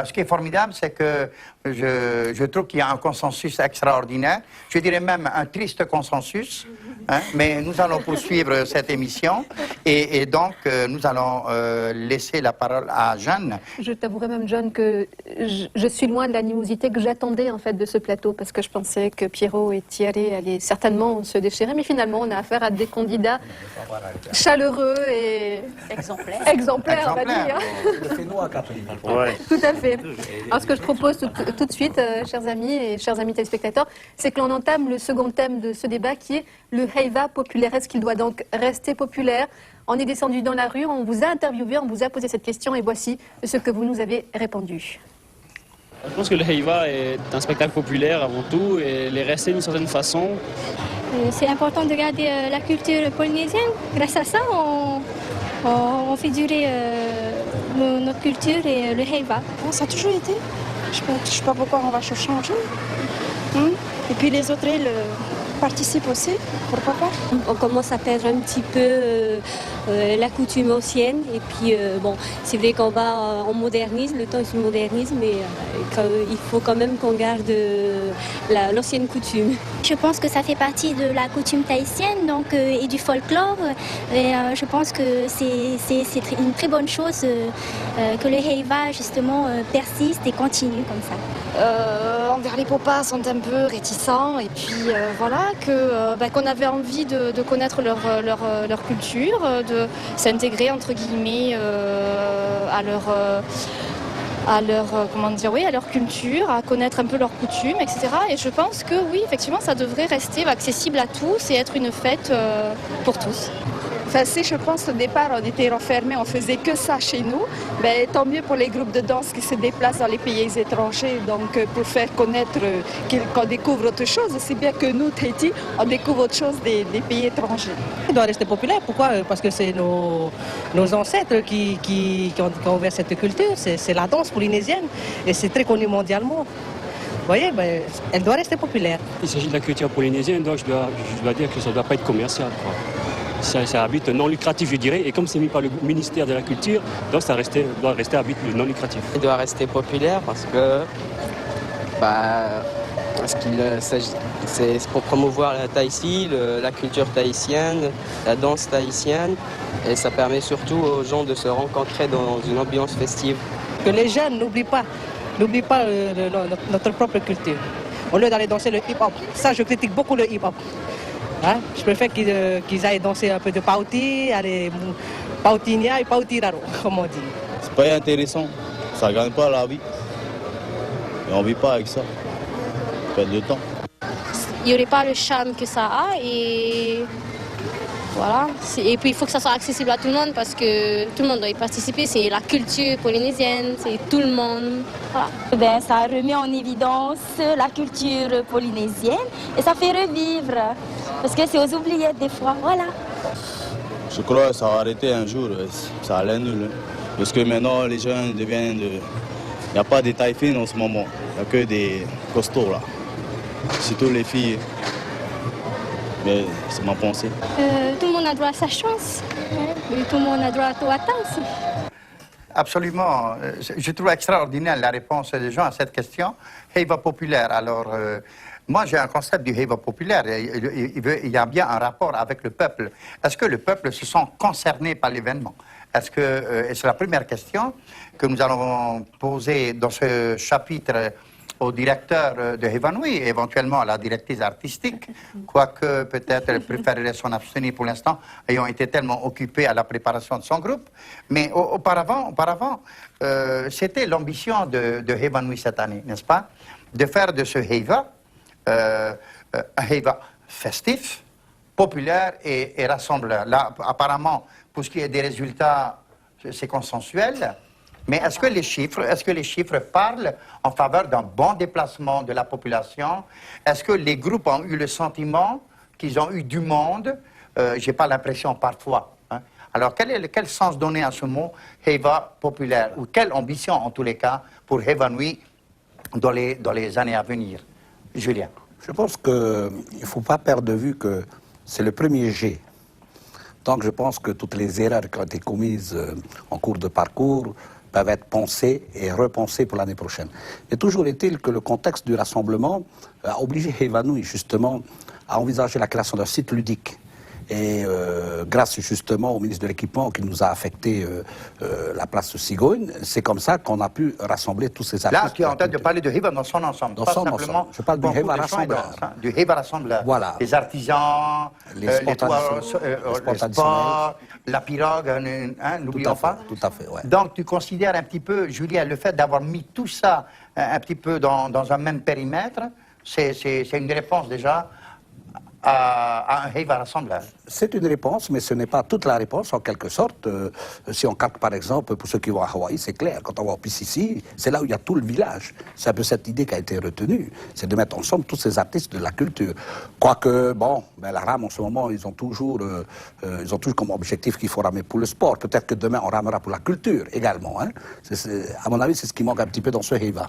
ce qui est formidable, c'est que je trouve qu'il y a un consensus extraordinaire. Je dirais même un triste consensus. Hein, mais nous allons poursuivre cette émission. Et donc, nous allons laisser la parole à Jeanne. Je t'avouerai même, John, que je suis loin de l'animosité que j'attendais en fait de ce plateau, parce que je pensais que Pierrot et Thierry allaient certainement se déchirer, mais finalement, on a affaire à des candidats chaleureux et exemplaires, on va dire. Ouais. Tout à fait. Alors, ce que je propose tout de suite, chers amis et chers amis téléspectateurs, c'est que l'on entame le second thème de ce débat, qui est le Heiva populaire, est-ce qu'il doit donc rester populaire? On est descendu dans la rue, on vous a interviewé, on vous a posé cette question et voici ce que vous nous avez répondu. Je pense que le Heiva est un spectacle populaire avant tout et il est resté d'une certaine façon. C'est important de garder la culture polynésienne. Grâce à ça, on fait durer notre culture et le Heiva. Ça a toujours été. Je ne sais pas pourquoi on va changer. Et puis les autres, ils participent aussi. Pourquoi pas? On commence à perdre un petit peu la coutume ancienne. Et puis, bon, c'est vrai on modernise, le temps se modernise, mais il faut quand même qu'on garde l'ancienne coutume. Je pense que ça fait partie de la coutume tahitienne donc, et du folklore. Et je pense que c'est une très bonne chose que le Heiva, justement, persiste et continue comme ça. Envers les Popas sont un peu réticents et puis voilà qu'on avait envie de connaître leur culture, de s'intégrer entre guillemets à leur culture, à connaître un peu leurs coutumes, etc. Et je pense que oui, effectivement, ça devrait rester accessible à tous et être une fête pour tous. Enfin, si je pense au départ on était renfermés, on faisait que ça chez nous, mais tant mieux pour les groupes de danse qui se déplacent dans les pays étrangers, donc pour faire connaître qu'on découvre autre chose, aussi bien que nous, Tahiti, on découvre autre chose des pays étrangers. Il doit rester populaire, pourquoi? Parce que c'est nos ancêtres qui ont ouvert cette culture, c'est la danse polynésienne et c'est très connu mondialement. Vous voyez, elle doit rester populaire. Il s'agit de la culture polynésienne, donc je dois dire que ça ne doit pas être commercial, quoi. C'est un but non lucratif, je dirais, et comme c'est mis par le ministère de la Culture, donc ça doit rester un but non lucratif. Il doit rester populaire parce que c'est pour promouvoir la Tahiti, la culture tahitienne, la danse tahitienne, et ça permet surtout aux gens de se rencontrer dans une ambiance festive. Que les jeunes n'oublient pas notre propre culture. Au lieu d'aller danser le hip-hop, ça je critique beaucoup le hip-hop. Hein? Je préfère qu'ils aillent danser un peu de pauti, aller pautinia et pautiraro, comme on dit. C'est pas intéressant, ça ne gagne pas la vie. Et on ne vit pas avec ça. Perdre de temps. Il n'y aurait pas le charme que ça a et voilà. Et puis il faut que ça soit accessible à tout le monde parce que tout le monde doit y participer. C'est la culture polynésienne, c'est tout le monde. Voilà. Ça remet en évidence la culture polynésienne et ça fait revivre. Parce que c'est aux oubliettes des fois, voilà. Je crois que ça va arrêter un jour, ça allait nul. Parce que maintenant les jeunes deviennent... Il n'y a pas de taille fine en ce moment, il n'y a que des costauds là. Surtout les filles. Mais c'est ma pensée. Tout le monde a droit à sa chance. Et tout le monde a droit à sa danse. Absolument. Je trouve extraordinaire la réponse des gens à cette question. Heiva populaire, alors... moi, j'ai un concept du Heiva populaire. Il y a bien un rapport avec le peuple. Est-ce que le peuple se sent concerné par l'événement? Est-ce que, et c'est la première question que nous allons poser dans ce chapitre au directeur de Heiva Nui, éventuellement à la directrice artistique, quoique peut-être elle préférerait s'en abstenir pour l'instant, ayant été tellement occupée à la préparation de son groupe. Mais auparavant c'était l'ambition de Heiva Nui cette année, n'est-ce pas? De faire de ce Heiva un Heiva festif, populaire et rassembleur. Là, apparemment, pour ce qui est des résultats, c'est consensuel. Mais est-ce que les chiffres parlent en faveur d'un bon déplacement de la population? Est-ce que les groupes ont eu le sentiment qu'ils ont eu du monde? J'ai pas l'impression parfois. Hein. Alors, quel sens donner à ce mot Heiva populaire? Ou quelle ambition, en tous les cas, pour Heiva Nui dans les années à venir? Julien. Je pense qu'il ne faut pas perdre de vue que c'est le premier G. Donc je pense que toutes les erreurs qui ont été commises en cours de parcours peuvent être pensées et repensées pour l'année prochaine. Mais toujours est-il que le contexte du rassemblement a obligé Heiva Nui justement à envisager la création d'un site ludique. Et grâce justement au ministre de l'Équipement qui nous a affecté la place de Sigogne, c'est comme ça qu'on a pu rassembler tous ces artistes. Là, tu es en train de parler de Heiva dans son ensemble. Dans pas son simplement ensemble. Je parle du Heiva rassembleur. Du Heiva rassembleur. Voilà. Les artisans, le sport, la pirogue, n'oublions pas. Tout à fait, ouais. Donc tu considères un petit peu, Julien, le fait d'avoir mis tout ça un petit peu dans un même périmètre, c'est une réponse déjà à un Heiva rassembleur? C'est une réponse, mais ce n'est pas toute la réponse en quelque sorte. Si on calque par exemple, pour ceux qui vont à Hawaï, c'est clair, quand on va au PCC, c'est là où il y a tout le village. C'est un peu cette idée qui a été retenue, c'est de mettre ensemble tous ces artistes de la culture. Quoique, bon, ben, la rame en ce moment, ils ont toujours comme objectif qu'il faut ramer pour le sport. Peut-être que demain on ramera pour la culture également. Hein. À mon avis, c'est ce qui manque un petit peu dans ce Heiva.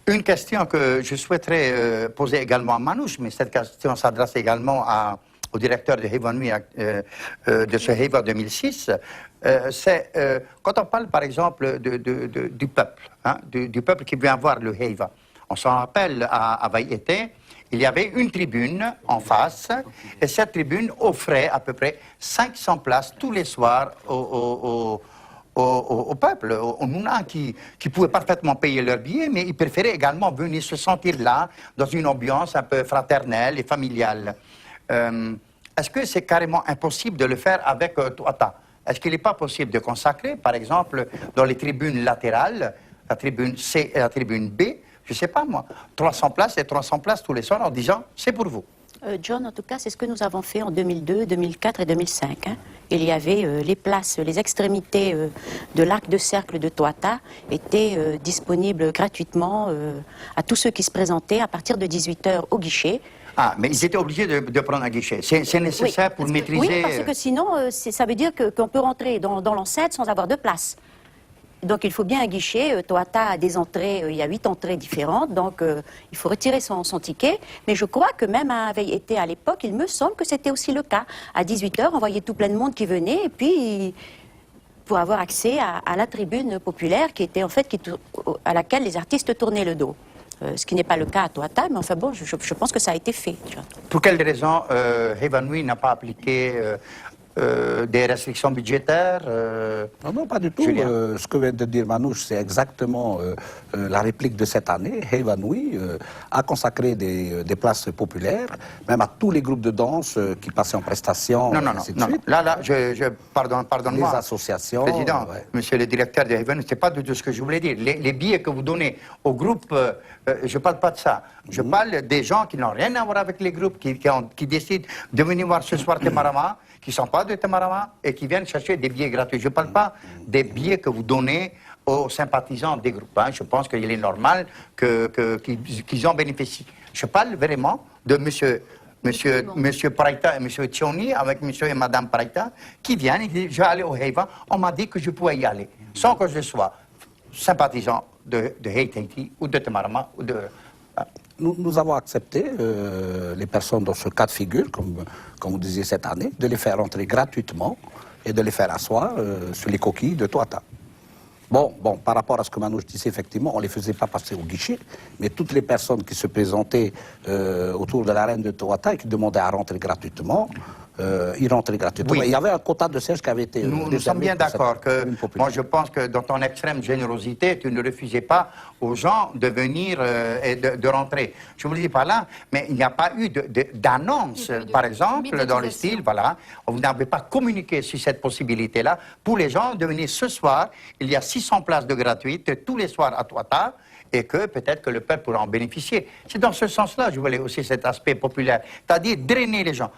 Une question que je souhaiterais poser également à Manouche, mais cette question s'adresse également au directeur de Heiva Nui de ce Heiva 2006, c'est quand on parle par exemple du peuple, hein, du peuple qui vient voir le Heiva. On s'en rappelle à Vaiete, il y avait une tribune en face, et cette tribune offrait à peu près 500 places tous les soirs au peuple, aux Nouna qui pouvaient parfaitement payer leur billet, mais ils préféraient également venir se sentir là, dans une ambiance un peu fraternelle et familiale. Est-ce que c'est carrément impossible de le faire avec Tuata? Est-ce qu'il n'est pas possible de consacrer, par exemple, dans les tribunes latérales, la tribune C et la tribune B, je ne sais pas moi, 300 places et 300 places tous les soirs en disant « c'est pour vous ». John, en tout cas, c'est ce que nous avons fait en 2002, 2004 et 2005. Hein. Il y avait les places, les extrémités de l'arc de cercle de Tuata étaient disponibles gratuitement à tous ceux qui se présentaient à partir de 18h au guichet. Ah, mais ils étaient obligés de prendre un guichet. C'est nécessaire pour maîtriser... Oui, parce que sinon, ça veut dire qu'on peut rentrer dans l'enceinte sans avoir de place. Donc il faut bien un guichet. Tuata a des entrées, il y a 8 entrées différentes, donc il faut retirer son ticket. Mais je crois que même à Vaiete à l'époque, il me semble que c'était aussi le cas. À 18h, on voyait tout plein de monde qui venait, et puis pour avoir accès à la tribune populaire qui était en fait à laquelle les artistes tournaient le dos. Ce qui n'est pas le cas à Tuata, mais enfin bon, je pense que ça a été fait. Pour quelles raisons Heiva Nui n'a pas appliqué des restrictions budgétaires Non, pas du tout. Ce que vient de dire Manouche, c'est exactement la réplique de cette année. Heiva Nui a consacré des places populaires, même à tous les groupes de danse qui passaient en prestation. Non. Là, pardonne-moi. Les associations. Président, monsieur le directeur de Heiva Nui, ce n'est pas du tout ce que je voulais dire. Les billets que vous donnez aux groupes, je ne parle pas de ça. Je parle des gens qui n'ont rien à voir avec les groupes, qui décident de venir voir ce soir Temarama, qui ne sont pas de Temarama et qui viennent chercher des billets gratuits. Je ne parle pas des billets que vous donnez aux sympathisants des groupes. Hein. Je pense qu'il est normal qu'ils en bénéficient. Je parle vraiment de monsieur Praita et monsieur Tchioni, avec monsieur et madame Praita, qui viennent et disent « je vais aller au Heiva ». On m'a dit que je pouvais y aller, sans que je sois sympathisant de Haiti ou de Temarama ou de... Nous avons accepté les personnes dans ce cas de figure, comme vous disiez cette année, de les faire entrer gratuitement et de les faire asseoir sur les coquilles de Tuata. Bon, par rapport à ce que Manouche disait, effectivement, on ne les faisait pas passer au guichet, mais toutes les personnes qui se présentaient autour de l'arène de Tuata et qui demandaient à rentrer gratuitement, ils rentraient gratuitement. Oui. Il y avait un quota de sièges qui avait été... Nous sommes bien d'accord que, moi je pense que dans ton extrême générosité, tu ne refusais pas aux gens de venir et de rentrer. Je vous le dis par là, mais il n'y a pas eu d'annonce, par exemple, dans le style, voilà, vous n'avez pas communiqué sur cette possibilité-là pour les gens de venir ce soir. Il y a 600 places de gratuites tous les soirs à Tuata, et que peut-être que le peuple pourra en bénéficier. C'est dans ce sens-là, je voulais aussi cet aspect populaire, c'est-à-dire drainer les gens.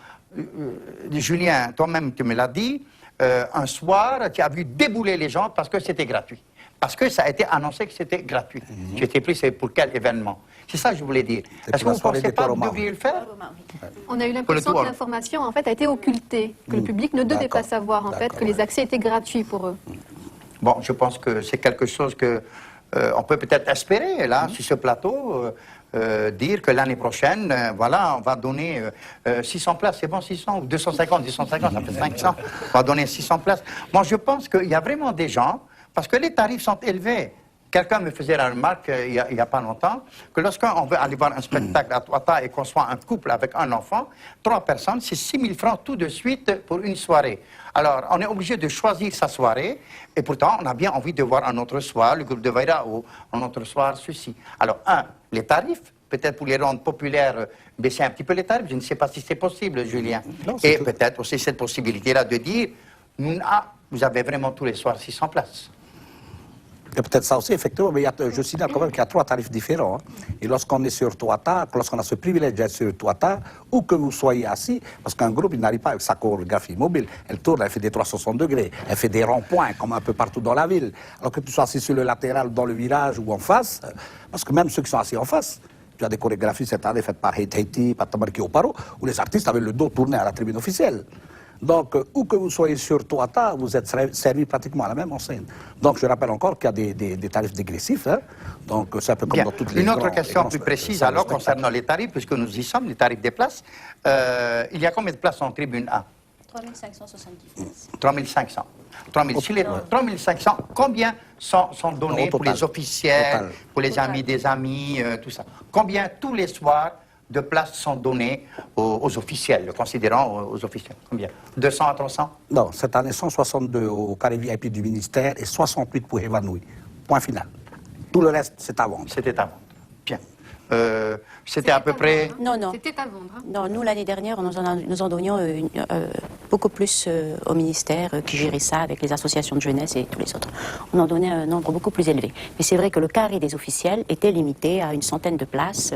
Julien, toi-même, tu me l'as dit, un soir, tu as vu débouler les gens parce que c'était gratuit. Parce que ça a été annoncé que c'était gratuit. Tu étais pris, c'est pour quel événement? C'est ça que je voulais dire. Est-ce que vous ne pensez pas que vous devriez le faire? On a eu l'impression que l'information, en fait, a été occultée, que le public ne devait pas savoir, en fait, que les accès étaient gratuits pour eux. Bon, je pense que c'est quelque chose que on peut peut-être espérer, là, sur ce plateau, dire que l'année prochaine, voilà, on va donner 600 places, c'est bon, 600 ou 250, 250, ça fait 500, on va donner 600 places. Moi, je pense qu'il y a vraiment des gens, parce que les tarifs sont élevés. Quelqu'un me faisait la remarque il n'y a pas longtemps que lorsqu'on veut aller voir un spectacle à Tuata et qu'on soit un couple avec un enfant, 3 personnes, c'est 6 000 francs tout de suite pour une soirée. Alors, on est obligé de choisir sa soirée et pourtant, on a bien envie de voir un autre soir, le groupe de Vaira ou un autre soir, ceci. Alors, les tarifs, peut-être pour les rendre populaires, baisser un petit peu les tarifs, je ne sais pas si c'est possible, Julien. Non, et peut-être aussi cette possibilité-là de dire, vous avez vraiment tous les soirs 600 places. Il y a peut-être ça aussi, effectivement, mais je signale quand même qu'il y a 3 tarifs différents. Et lorsqu'on est sur Touata, lorsqu'on a ce privilège d'être sur Touata, où que vous soyez assis, parce qu'un groupe, il n'arrive pas avec sa chorégraphie mobile. Elle tourne, elle fait des 360 degrés, elle fait des ronds-points, comme un peu partout dans la ville. Alors que tu sois assis sur le latéral, dans le virage ou en face, parce que même ceux qui sont assis en face, tu as des chorégraphies cette année faites par Haiti, par Tamarki Oparo, où les artistes avaient le dos tourné à la tribune officielle. Donc, où que vous soyez sur Touata, vous êtes servi pratiquement à la même enseigne. Donc, je rappelle encore qu'il y a des tarifs dégressifs. Hein. Donc, c'est un peu comme Bien. dans toutes les Une autre grands, question les plus grands précise, salles de alors, spectacle. concernant les tarifs, puisque nous y sommes, les tarifs des places. Il y a combien de places en tribune A 3570. 3500. 3000. Si les 3500, combien sont donnés pour les officiels, pour les amis des amis, tout ça? Combien tous les soirs de places sont données aux officiels, considérant aux officiels? Combien? 200 à 300? Non, cette année, 162 au carré VIP du ministère et 68 pour Evanoui. Point final. Tout le reste, c'est à vendre. C'était à vendre. Bien. C'était à peu près... Non, non. C'était à vendre. Hein. Non, nous, l'année dernière, nous en donnions beaucoup plus au ministère qui gérait ça avec les associations de jeunesse et tous les autres. On en donnait un nombre beaucoup plus élevé. Mais c'est vrai que le carré des officiels était limité à une centaine de places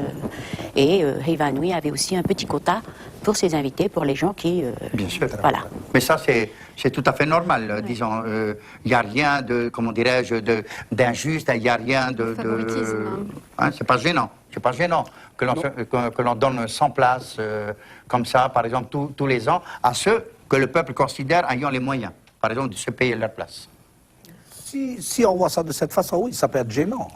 et Heivanui avait aussi un petit quota pour ses invités, pour les gens qui... Bien sûr. Voilà. Mais ça, c'est tout à fait normal, disons. Il n'y a rien de, comment dirais-je, d'injuste, il n'y a rien de... Hein, c'est pas gênant. C'est pas gênant que l'on donne 100 places comme ça, par exemple, tous les ans, à ceux que le peuple considère ayant les moyens, par exemple, de se payer leur place. Si on voit ça de cette façon, oui, ça peut être gênant.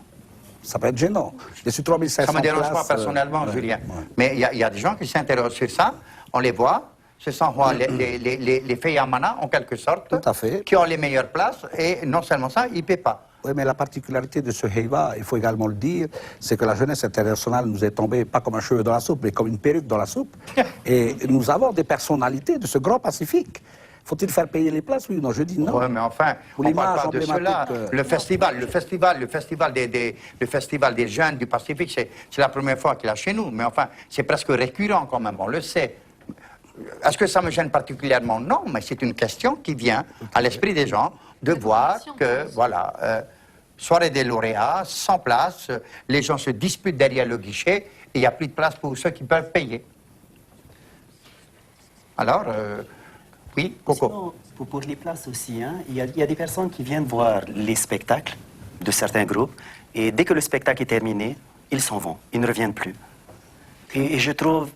Ça peut être gênant. Je suis 3500 Ça ne me dérange places, pas personnellement, ouais, Julien. ouais. Mais il y a des gens qui s'interrogent sur ça, on les voit, ce sont les Feyamana, en quelque sorte, Tout à fait. qui ont les meilleures places, et non seulement ça, ils ne paient pas. Oui, mais la particularité de ce Heiva, il faut également le dire, c'est que la jeunesse internationale nous est tombée pas comme un cheveu dans la soupe, mais comme une perruque dans la soupe. Et nous avons des personnalités de ce grand Pacifique. Faut-il faire payer les places? Oui ou non? Je dis non. Oui, mais enfin, Pour on ne parle l'image pas de cela. emblématique, Le festival des jeunes du Pacifique, c'est la première fois qu'il y a chez nous. Mais enfin, c'est presque récurrent quand même, on le sait. Est-ce que ça me gêne particulièrement? Non, mais c'est une question qui vient à l'esprit des gens de voir que, voilà, soirée des lauréats, 100 places, les gens se disputent derrière le guichet et il n'y a plus de place pour ceux qui peuvent payer. Alors, oui, Coco. Sinon, pour les places aussi, hein, il y a des personnes qui viennent voir les spectacles de certains groupes et dès que le spectacle est terminé, ils s'en vont, ils ne reviennent plus. Et je trouve,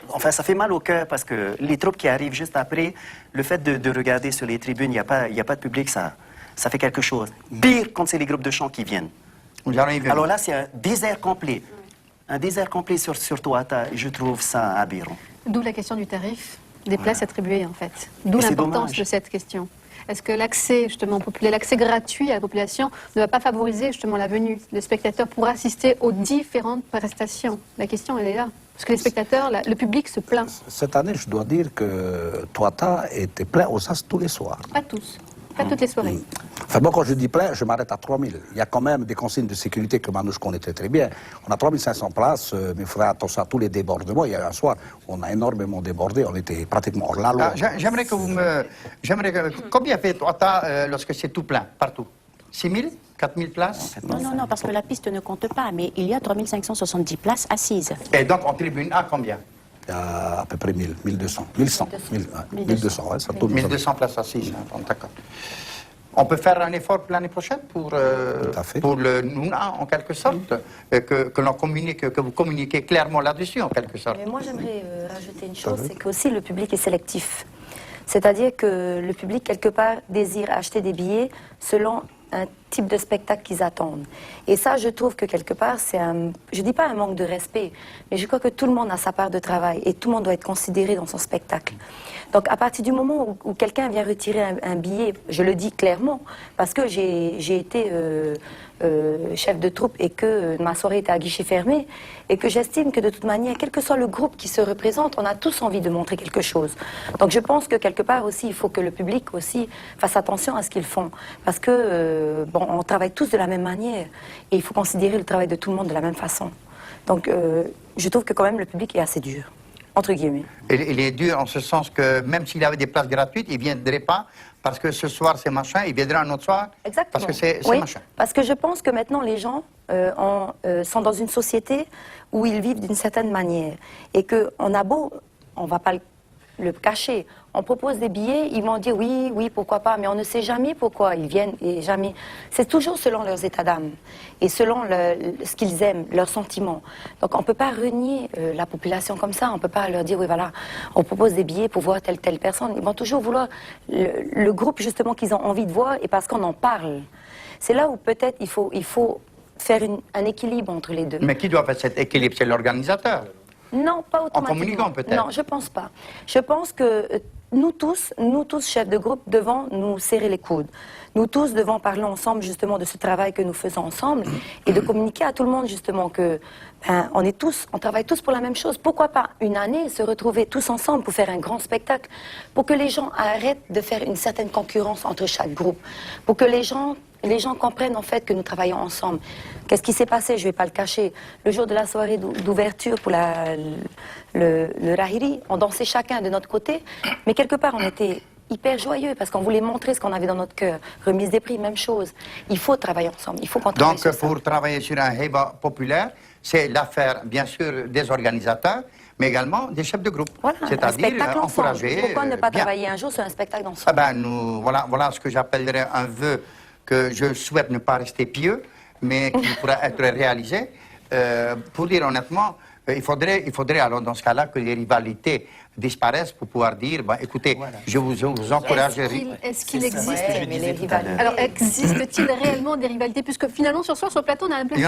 enfin ça fait mal au cœur parce que les troupes qui arrivent juste après, le fait de regarder sur les tribunes, il n'y a pas de public, ça fait quelque chose. Pire quand c'est les groupes de chant qui viennent. Alors là, c'est un désert complet. Un désert complet sur Touata, et je trouve ça aberrant. D'où la question du tarif des places attribuées, en fait. D'où Et c'est l'importance dommage. de cette question. Est-ce que l'accès, justement, populaire, l'accès gratuit à la population ne va pas favoriser, justement, la venue des spectateurs pour assister aux différentes prestations? La question, elle est là. Parce que les spectateurs, le public se plaint. Cette année, je dois dire que Touata était plein aux As tous les soirs. Pas tous. Pas toutes les soirées. Enfin bon, quand je dis plein, je m'arrête à 3000. Il y a quand même des consignes de sécurité que Manouche connaît très bien. On a 3500 places, mais il faudrait attention à tous les débordements. Il y a eu un soir où on a énormément débordé, on était pratiquement hors la loi. J'aimerais que vous me... Combien fait Touata lorsque c'est tout plein, partout? 6000? 4000 places? Non, parce que la piste ne compte pas, mais il y a 3570 places assises. Et donc en tribune A, combien? Il y a à peu près 1000, 1200, 1100, 1200, ouais, ça tourne. 1200 places assises, hein, d'accord. On peut faire un effort pour l'année prochaine pour le Nouna, en quelque sorte, que l'on communique, que vous communiquez clairement là-dessus, en quelque sorte. Mais moi, j'aimerais rajouter une chose, c'est qu'aussi le public est sélectif. C'est-à-dire que le public, quelque part, désire acheter des billets selon un type de spectacle qu'ils attendent. Et ça, je trouve que quelque part, c'est un... Je dis pas un manque de respect, mais je crois que tout le monde a sa part de travail et tout le monde doit être considéré dans son spectacle. Donc, à partir du moment où quelqu'un vient retirer un billet, je le dis clairement, parce que j'ai été chef de troupe et que ma soirée était à guichet fermé, et que j'estime que de toute manière, quel que soit le groupe qui se représente, on a tous envie de montrer quelque chose. Donc, je pense que quelque part aussi, il faut que le public aussi fasse attention à ce qu'ils font, parce que bon, on travaille tous de la même manière, et il faut considérer le travail de tout le monde de la même façon. Donc, je trouve que quand même le public est assez dur. Entre guillemets. Il est dur en ce sens que même s'il avait des places gratuites, il ne viendrait pas parce que ce soir c'est machin, il viendra un autre soir Exactement. parce que c'est oui, machin. Parce que je pense que maintenant les gens sont dans une société où ils vivent d'une certaine manière. Et qu'on a beau, on ne va pas le cacher, on propose des billets, ils vont dire oui, oui, pourquoi pas, mais on ne sait jamais pourquoi ils viennent et jamais. C'est toujours selon leurs états d'âme et selon ce qu'ils aiment, leurs sentiments. Donc on ne peut pas renier la population comme ça, on ne peut pas leur dire oui voilà, on propose des billets pour voir telle personne. Ils vont toujours vouloir le groupe justement qu'ils ont envie de voir et parce qu'on en parle. C'est là où peut-être il faut faire un équilibre entre les deux. Mais qui doit faire cet équilibre? C'est l'organisateur. Non, pas automatiquement. En communiquant peut-être? Non, je pense pas. Je pense que nous tous, chefs de groupe, devons nous serrer les coudes. Nous tous devons parler ensemble justement de ce travail que nous faisons ensemble et de communiquer à tout le monde justement que on travaille tous pour la même chose. Pourquoi pas une année se retrouver tous ensemble pour faire un grand spectacle, pour que les gens arrêtent de faire une certaine concurrence entre chaque groupe, pour que les gens comprennent en fait que nous travaillons ensemble. Qu'est-ce qui s'est passé? Je ne vais pas le cacher. Le jour de la soirée d'ouverture pour le Rahiri, on dansait chacun de notre côté, mais quelque part on était hyper joyeux parce qu'on voulait montrer ce qu'on avait dans notre cœur. Remise des prix, même chose. Il faut travailler ensemble. Il faut qu'on travaille sur ça. Donc pour travailler sur un Heiva populaire, c'est l'affaire bien sûr des organisateurs, mais également des chefs de groupe. Voilà, c'est-à-dire encourager. Pourquoi ne pas bien. travailler un jour sur un spectacle ensemble? Voilà ce que j'appellerais un vœu que je souhaite ne pas rester pieux, mais qui pourra être réalisé. Pour dire honnêtement, il faudrait alors dans ce cas-là que les rivalités disparaissent pour pouvoir dire, écoutez, je vous encourage. Est-ce qu'il existe Alors, existe-t-il réellement des rivalités? Puisque finalement, sur le plateau, on a l'impression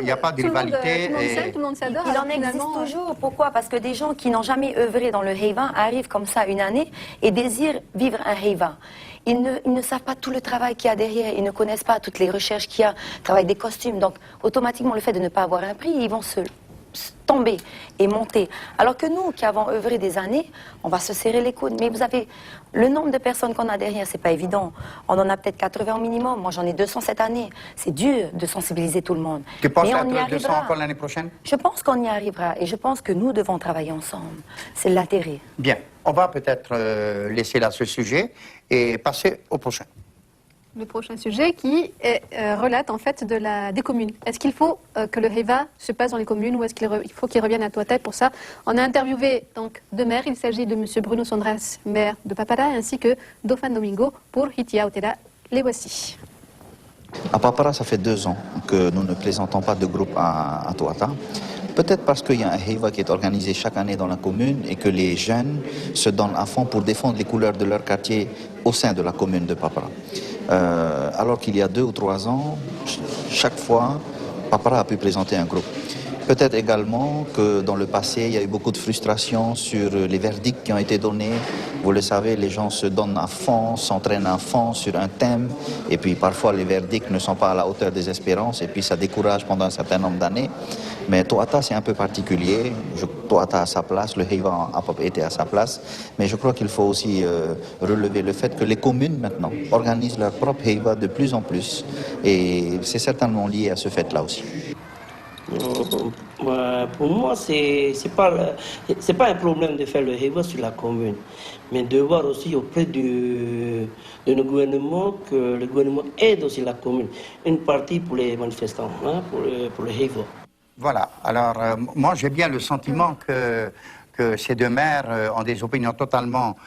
il n'y a pas de rivalité. Tout le monde s'adore. Il en existe toujours. Pourquoi? Parce que des gens qui n'ont jamais œuvré dans le Heiva arrivent comme ça une année et désirent vivre un Heiva. Ils ne savent pas tout le travail qu'il y a derrière, ils ne connaissent pas toutes les recherches qu'il y a, le travail des costumes. Donc, automatiquement, le fait de ne pas avoir un prix, ils vont se tomber et monter. Alors que nous, qui avons œuvré des années, on va se serrer les coudes. Mais vous avez le nombre de personnes qu'on a derrière, c'est pas évident. On en a peut-être 80 au minimum. Moi, j'en ai 200 cette année. C'est dur de sensibiliser tout le monde. Tu penses mais être 200 encore l'année prochaine? Je pense qu'on y arrivera et je pense que nous devons travailler ensemble. C'est l'intérêt. Bien. On va peut-être laisser là ce sujet et passer au prochain. Le prochain sujet qui relate en fait des communes. Est-ce qu'il faut que le Heiva se passe dans les communes ou est-ce qu'il faut qu'il revienne à Tuatha? Pour ça, on a interviewé donc deux maires. Il s'agit de M. Bruno Sondras, maire de Papara, ainsi que Dofan Domingo pour Hitia Otela. Les voici. À Papara, ça fait 2 ans que nous ne plaisantons pas de groupe à Tuatha. Peut-être parce qu'il y a un Heiva qui est organisé chaque année dans la commune et que les jeunes se donnent à fond pour défendre les couleurs de leur quartier au sein de la commune de Papara. Alors qu'il y a 2 ou 3 ans, chaque fois, Papara a pu présenter un groupe. Peut-être également que dans le passé, il y a eu beaucoup de frustration sur les verdicts qui ont été donnés. Vous le savez, les gens se donnent à fond, s'entraînent à fond sur un thème, et puis parfois les verdicts ne sont pas à la hauteur des espérances, et puis ça décourage pendant un certain nombre d'années. Mais Tuatha, c'est un peu particulier. Tuatha a sa place, le Heiva a été à sa place, mais je crois qu'il faut aussi relever le fait que les communes maintenant organisent leur propre Heiva de plus en plus, et c'est certainement lié à ce fait-là aussi. Pour moi, c'est pas un problème de faire le Heiva sur la commune, mais de voir aussi auprès de nos gouvernements que le gouvernement aide aussi la commune, une partie pour les manifestants, pour le Heiva. Voilà, alors moi j'ai bien le sentiment que ces deux maires ont des opinions totalement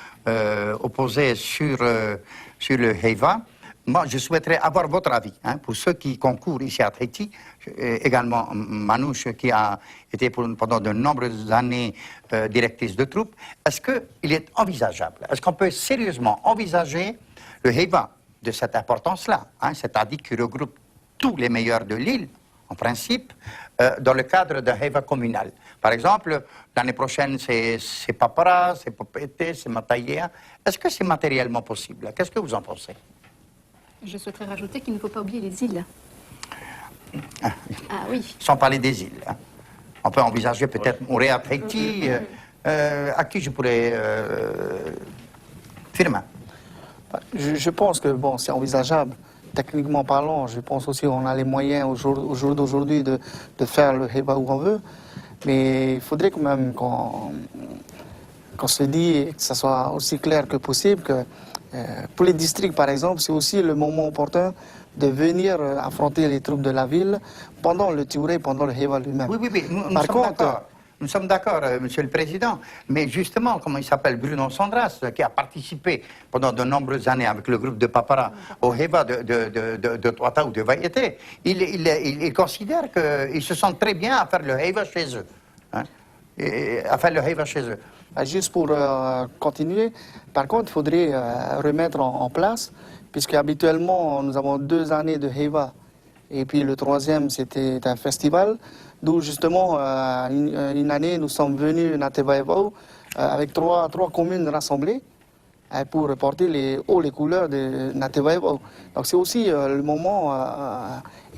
opposées sur le Heiva. Moi, je souhaiterais avoir votre avis, pour ceux qui concourent ici à Tahiti, également Manouche, qui a été pendant de nombreuses années directrice de troupe. Est-ce qu'il est envisageable, est-ce qu'on peut sérieusement envisager le Heiva de cette importance-là, c'est-à-dire qui regroupe tous les meilleurs de l'île, en principe, dans le cadre d'un Heiva communal? Par exemple, l'année prochaine, c'est Papara, c'est Popete, c'est Matayea. Est-ce que c'est matériellement possible? Qu'est-ce que vous en pensez? Je souhaiterais rajouter qu'il ne faut pas oublier les îles. Ah oui. Sans parler des îles. On peut envisager peut-être Montréal, Tahiti. À qui je pourrais... Firmin. Je pense que bon, c'est envisageable. Techniquement parlant, je pense aussi qu'on a les moyens au jour d'aujourd'hui de faire le Heiva où on veut. Mais il faudrait quand même qu'on qu'on se dit, et que ça soit aussi clair que possible, que pour les districts, par exemple, c'est aussi le moment opportun de venir affronter les troupes de la ville pendant le Tiuré, pendant le Heiva lui-même. Oui, nous sommes d'accord, Monsieur le Président, mais justement, comment il s'appelle, Bruno Sandras, qui a participé pendant de nombreuses années avec le groupe de Papara au Heiva de Tuatha ou de Vaiete, il considère qu'ils se sentent très bien à faire le Heiva chez eux. Hein, à faire le Heiva chez eux. Juste pour continuer, par contre, il faudrait remettre en place, puisque habituellement, nous avons 2 années de Heiva, et puis le 3e, c'était un festival, d'où justement, une année, nous sommes venus à Natevaevao avec 3 communes rassemblées pour porter les couleurs de Natevaevao. Donc c'est aussi le moment,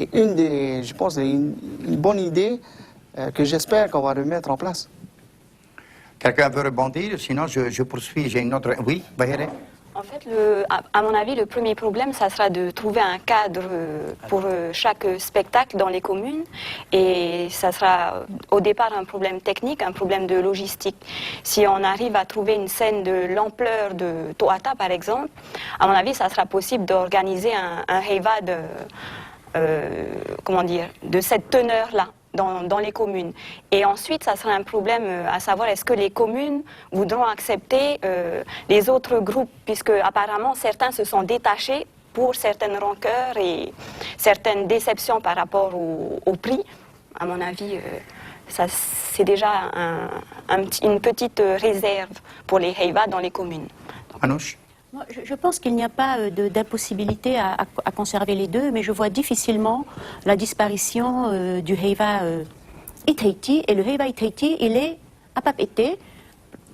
et je pense, une bonne idée que j'espère qu'on va remettre en place. Quelqu'un veut rebondir, sinon je poursuis, j'ai une autre... Oui, Bahire? En fait, à mon avis, le premier problème, ça sera de trouver un cadre pour chaque spectacle dans les communes. Et ça sera au départ un problème technique, un problème de logistique. Si on arrive à trouver une scène de l'ampleur de Tuatha, par exemple, à mon avis, ça sera possible d'organiser un Heiva de cette teneur-là. Dans les communes. Et ensuite, ça sera un problème à savoir est-ce que les communes voudront accepter les autres groupes, puisque apparemment certains se sont détachés pour certaines rancœurs et certaines déceptions par rapport au prix. À mon avis, c'est déjà une petite réserve pour les Heiva dans les communes. Anouche? Je pense qu'il n'y a pas d'impossibilité à conserver les deux, mais je vois difficilement la disparition du Heiva Itaiti. Et le Heiva Itaiti, il est à Papeete.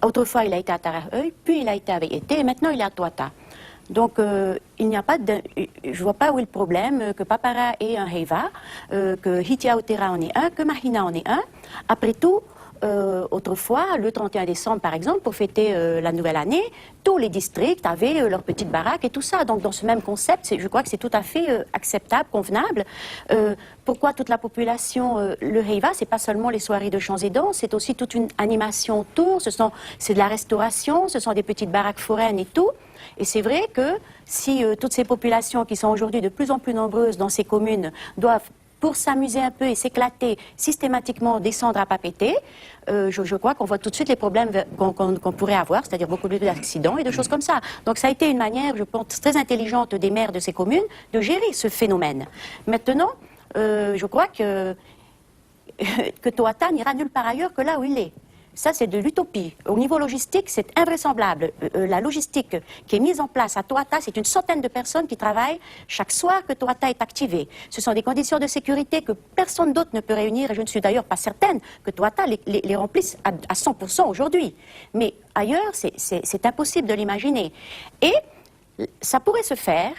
Autrefois, il a été à Tarahui, puis il a été à Vaiete, et maintenant il est à Tuatha. Donc, il n'y a pas je ne vois pas où est le problème que Papara ait un Heiva, que Hitiaotera en ait un, que Mahina en ait un. Après tout, autrefois, le 31 décembre, par exemple, pour fêter la nouvelle année, tous les districts avaient leurs petites baraques et tout ça. Donc, dans ce même concept, je crois que c'est tout à fait acceptable, convenable. Pourquoi toute la population, le Heiva, c'est pas seulement les soirées de chants et danses, c'est aussi toute une animation autour, c'est de la restauration, ce sont des petites baraques foraines et tout. Et c'est vrai que si toutes ces populations qui sont aujourd'hui de plus en plus nombreuses dans ces communes doivent, pour s'amuser un peu et s'éclater, systématiquement descendre à Papeete, je crois qu'on voit tout de suite les problèmes qu'on pourrait avoir, c'est-à-dire beaucoup d'accidents et de choses comme ça. Donc ça a été une manière, je pense, très intelligente des maires de ces communes de gérer ce phénomène. Maintenant, je crois que Tuatha n'ira nulle part ailleurs que là où il est. Ça, c'est de l'utopie. Au niveau logistique, c'est invraisemblable. La logistique qui est mise en place à Tuatha, c'est une centaine de personnes qui travaillent chaque soir que Tuatha est activé. Ce sont des conditions de sécurité que personne d'autre ne peut réunir, et je ne suis d'ailleurs pas certaine que Tuatha les remplisse à 100% aujourd'hui. Mais ailleurs, c'est impossible de l'imaginer. Et ça pourrait se faire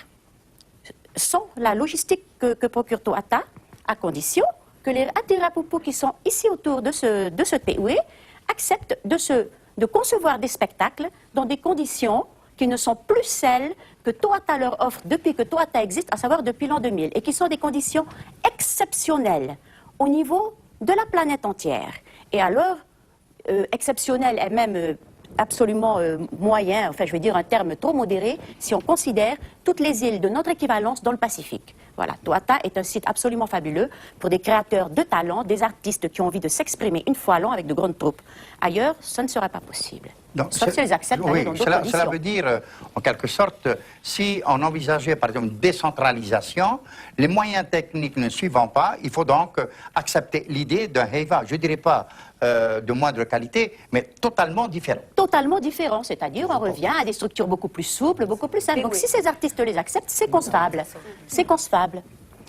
sans la logistique que procure Tuatha, à condition que les Atirapupu qui sont ici autour de ce Tewe acceptent de concevoir des spectacles dans des conditions qui ne sont plus celles que Tuatha leur offre depuis que Tuatha existe, à savoir depuis l'an 2000, et qui sont des conditions exceptionnelles au niveau de la planète entière. Et alors, exceptionnelles et même absolument moyen, enfin je veux dire un terme trop modéré, si on considère toutes les îles de notre équivalence dans le Pacifique. Voilà, Tuatha est un site absolument fabuleux pour des créateurs de talent, des artistes qui ont envie de s'exprimer une fois à l'an avec de grandes troupes. Ailleurs, ça ne sera pas possible. Donc, sauf si elles acceptent d'aller dans d'autres conditions. Cela veut dire, en quelque sorte, si on envisageait par exemple une décentralisation, les moyens techniques ne suivant pas, il faut donc accepter l'idée d'un Heiva, je ne dirais pas de moindre qualité, mais totalement différent. Totalement différent, c'est-à-dire on revient à des structures beaucoup plus souples, beaucoup plus simples. Donc si ces artistes les acceptent, c'est concevable. C'est concevable.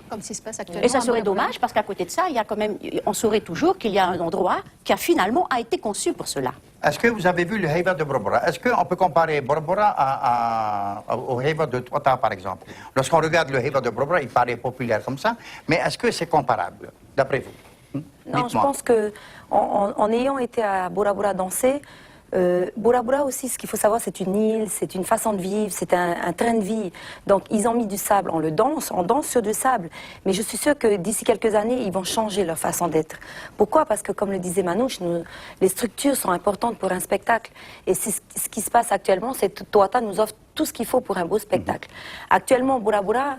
Comme ce qui se passe actuellement. Et ça serait dommage parce qu'à côté de ça, il y a quand même, on saurait toujours qu'il y a un endroit qui a finalement été conçu pour cela. Est-ce que vous avez vu le Heiva de Borbora? Est-ce qu'on peut comparer Borbora au Heiva de Tuatha, par exemple? Lorsqu'on regarde le Heiva de Borbora, il paraît populaire comme ça, mais est-ce que c'est comparable, d'après vous? Non, je pense que en ayant été à Bora Bora danser, Bora Bora aussi, ce qu'il faut savoir, c'est une île, c'est une façon de vivre, c'est un train de vie. Donc ils ont mis du sable, on danse sur du sable. Mais je suis sûre que d'ici quelques années, ils vont changer leur façon d'être. Pourquoi? Parce que comme le disait Manouche, les structures sont importantes pour un spectacle. Et ce qui se passe actuellement, c'est que Toata nous offre tout ce qu'il faut pour un beau spectacle. Actuellement, Bora Bora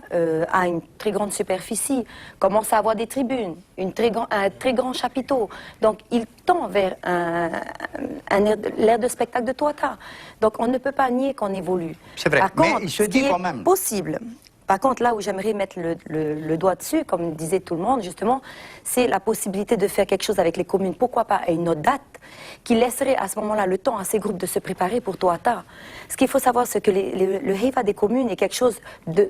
a une très grande superficie, commence à avoir des tribunes, un très grand chapiteau. Donc, il tend vers l'ère de spectacle de Toata. Donc, on ne peut pas nier qu'on évolue. C'est vrai, Par mais contre, il se ce dit qui quand est même. possible. Par contre, là où j'aimerais mettre le doigt dessus, comme disait tout le monde, justement, c'est la possibilité de faire quelque chose avec les communes. Pourquoi pas à une autre date qui laisserait à ce moment-là le temps à ces groupes de se préparer pour Toata. Ce qu'il faut savoir, c'est que le Heiva des communes est quelque chose de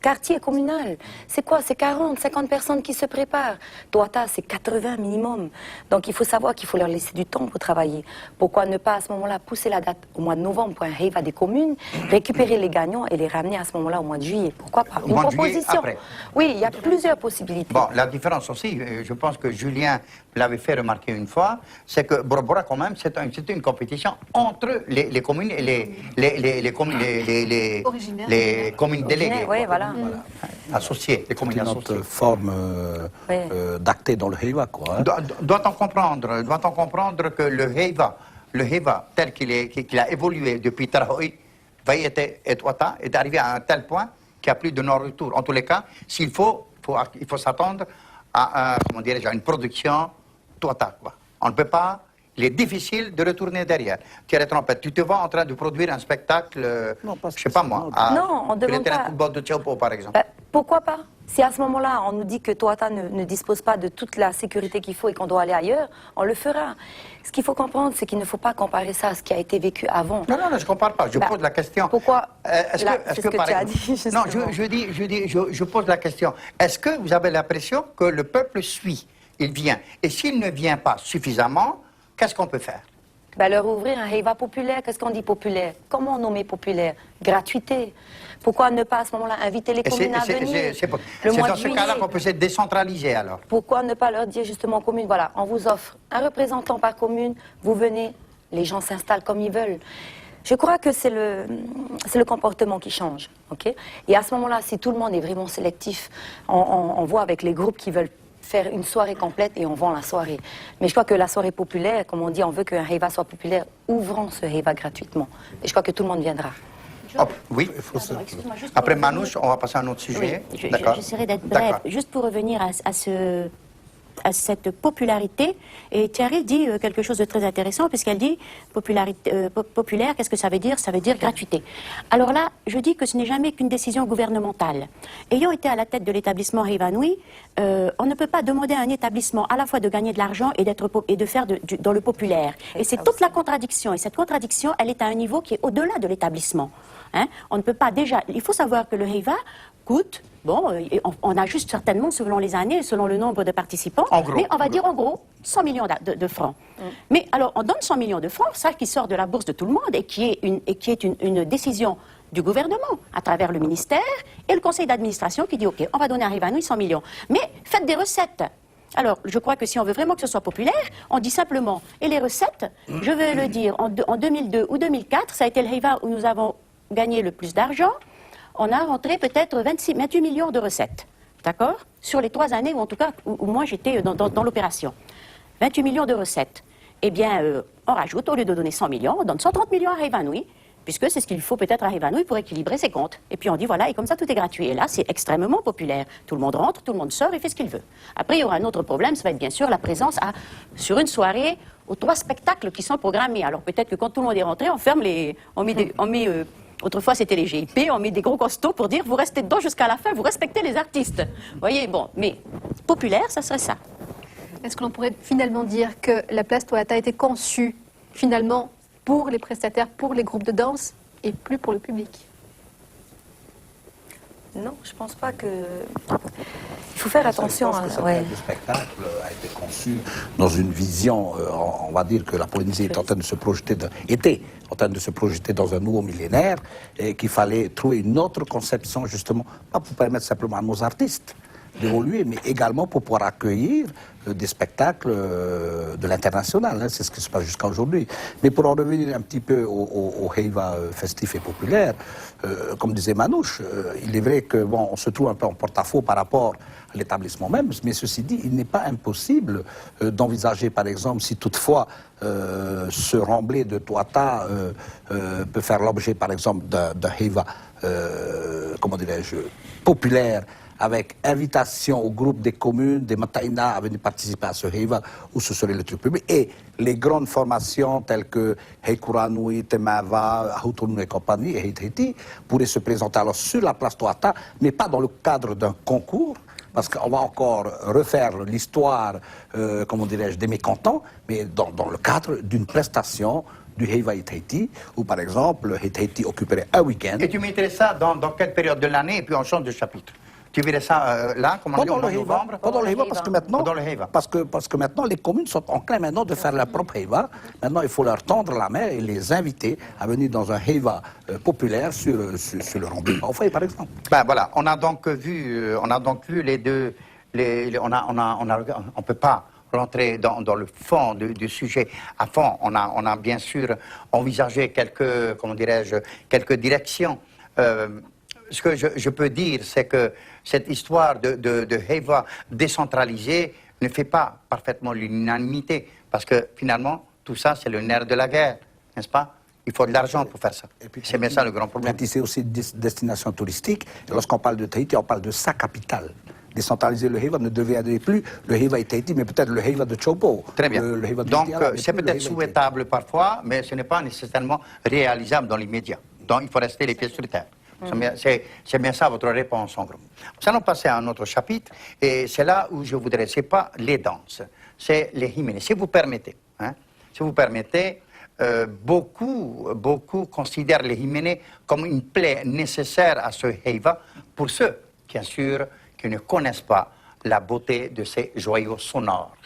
quartier communal. C'est quoi? C'est 40, 50 personnes qui se préparent. Toata, c'est 80 minimum. Donc il faut savoir qu'il faut leur laisser du temps pour travailler. Pourquoi ne pas à ce moment-là pousser la date au mois de novembre pour un Heiva des communes, récupérer les gagnants et les ramener à ce moment-là au mois de juillet? Pourquoi pas? Une proposition. Oui, il y a plusieurs possibilités. Bon, la différence aussi, je pense que Julien l'avait fait remarquer une fois, c'est que Bora Bora, quand même, c'est une compétition entre les communes et les communes déléguées. Oui, voilà. Associées, les communes associées. C'est une autre forme d'acter dans le Heiva, quoi. Hein. Doit-on comprendre que le Heiva tel qu'il a évolué depuis Tarahui, Vaiete et Toata, est arrivé à un tel point qu'il n'y a plus de non-retour. En tous les cas, il faut s'attendre à une production Toata, quoi. On ne peut pas. Il est difficile de retourner derrière. Thierry Trompette, tu te vois en train de produire un spectacle, je ne sais pas moi, non, on demande pas. Le football de Tchoupo, par exemple. Pourquoi pas? Si à ce moment-là, on nous dit que Toata ne dispose pas de toute la sécurité qu'il faut et qu'on doit aller ailleurs, on le fera. Ce qu'il faut comprendre, c'est qu'il ne faut pas comparer ça à ce qui a été vécu avant. Non, je ne compare pas. Je pose la question. Pourquoi? Est-ce que tu as dit, non, je pose la question. Est-ce que vous avez l'impression que le peuple suit? Il vient. Et s'il ne vient pas suffisamment, qu'est-ce qu'on peut faire? Leur ouvrir un Heiva populaire. Qu'est-ce qu'on dit populaire? Comment nommer populaire? Gratuité. Pourquoi ne pas à ce moment-là inviter les communes à venir? C'est dans ce cas-là qu'on peut se décentraliser alors. Pourquoi ne pas leur dire justement aux communes, voilà, on vous offre un représentant par commune, vous venez, les gens s'installent comme ils veulent. Je crois que c'est le comportement qui change. Okay? Et à ce moment-là, si tout le monde est vraiment sélectif, on voit avec les groupes qui veulent faire une soirée complète et on vend la soirée. Mais je crois que la soirée populaire, comme on dit, on veut qu'un Heiva soit populaire, ouvrons ce Heiva gratuitement. Et je crois que tout le monde viendra. Oui, après Manouche, on va passer à un autre sujet. Oui, j'essaierai d'être brève. Juste pour revenir à cette popularité, et Thierry dit quelque chose de très intéressant, puisqu'elle dit populaire, qu'est-ce que ça veut dire? Ça veut dire gratuité. Alors là, je dis que ce n'est jamais qu'une décision gouvernementale. Ayant été à la tête de l'établissement Heiva Nui, on ne peut pas demander à un établissement à la fois de gagner de l'argent et de faire dans le populaire. Et c'est toute la contradiction. Et cette contradiction, elle est à un niveau qui est au-delà de l'établissement. Hein? On ne peut pas déjà... Il faut savoir que le Heiva coûte... Bon, on ajuste certainement selon les années, selon le nombre de participants, mais on va dire en gros 100 millions de francs. Mais alors, on donne 100 millions de francs, ça qui sort de la bourse de tout le monde et qui est une décision du gouvernement, à travers le ministère et le conseil d'administration qui dit « Ok, on va donner à Heiva Nui 100 millions, mais faites des recettes ». Alors, je crois que si on veut vraiment que ce soit populaire, on dit simplement « Et les recettes, je vais le dire, en 2002 ou 2004, ça a été le Heiva où nous avons gagné le plus d'argent. On a rentré peut-être 28 millions de recettes, d'accord? Sur les 3 années, ou en tout cas, où moi j'étais dans l'opération. 28 millions de recettes. Eh bien, on rajoute, au lieu de donner 100 millions, on donne 130 millions à Heiva Nui, puisque c'est ce qu'il faut peut-être à Heiva Nui pour équilibrer ses comptes. Et puis on dit, voilà, et comme ça, tout est gratuit. Et là, c'est extrêmement populaire. Tout le monde rentre, tout le monde sort et fait ce qu'il veut. Après, il y aura un autre problème, ça va être bien sûr la présence sur une soirée aux 3 spectacles qui sont programmés. Alors peut-être que quand tout le monde est rentré, on ferme les... Autrefois, c'était les GIP, on met des gros costauds pour dire vous restez dedans jusqu'à la fin, vous respectez les artistes. Vous voyez, bon, mais populaire, ça serait ça. Est-ce que l'on pourrait finalement dire que la place Toata a été conçue finalement pour les prestataires, pour les groupes de danse et plus pour le public? Non, je ne pense pas que... Il faut faire attention à... Le spectacle a été conçu dans une vision, on va dire que la Polynésie est en train de se projeter, était en train de se projeter dans un nouveau millénaire et qu'il fallait trouver une autre conception justement, pas pour permettre simplement à nos artistes, d'évoluer, mais également pour pouvoir accueillir des spectacles de l'international. Hein, c'est ce qui se passe jusqu'à aujourd'hui. Mais pour en revenir un petit peu au Heiva festif et populaire, comme disait Manouche, il est vrai que bon, on se trouve un peu en porte-à-faux par rapport à l'établissement même, mais ceci dit, il n'est pas impossible d'envisager, par exemple, si toutefois ce remblai de Touata peut faire l'objet, par exemple, d'un Heiva, comment dirais-je, populaire, avec invitation au groupe des communes, des Mataïna à venir participer à ce Heiva, où ce serait le truc public. Et les grandes formations telles que Heikuranui, Temava, Ahutunu et compagnie, et Heititi, pourraient se présenter alors sur la place Touata, mais pas dans le cadre d'un concours, parce qu'on va encore refaire l'histoire, comment dirais-je, des mécontents, mais dans le cadre d'une prestation du Heiva Heititi, où par exemple, Heititi occuperait un week-end. Et tu mettrais ça dans quelle période de l'année, et puis on change de chapitre? Tu verrais ça là, comme on dit, en novembre? Pendant le Heiva, parce que maintenant, parce que maintenant, les communes sont enclins maintenant de faire leur propre Heiva. Maintenant, il faut leur tendre la main et les inviter à venir dans un Heiva populaire sur le remblai au Feuille, par exemple. Ben voilà, on a donc vu les deux, on peut pas rentrer dans le fond du sujet à fond. On a bien sûr envisagé quelques, comment dirais-je, quelques directions. Ce que je peux dire, c'est que cette histoire de Heiva décentralisée ne fait pas parfaitement l'unanimité, parce que finalement, tout ça, c'est le nerf de la guerre, n'est-ce pas? Il faut de l'argent pour faire ça. C'est bien ça le grand problème. C'est aussi une destination touristique. Et lorsqu'on parle de Tahiti, on parle de sa capitale. Décentraliser le Heiva ne deviendrait plus le Heiva Tahiti, mais peut-être le Heiva de Chopo. Très bien. Donc, c'est peut-être souhaitable parfois, mais ce n'est pas nécessairement réalisable dans l'immédiat. Donc, il faut rester les pieds sur terre. C'est bien ça votre réponse en gros. Nous allons passer à un autre chapitre, et c'est là où je voudrais, c'est pas les danses, c'est les hymnes. Si vous permettez, beaucoup considèrent les hymnes comme une plaie nécessaire à ce Heiva, pour ceux, bien sûr, qui ne connaissent pas la beauté de ces joyaux sonores,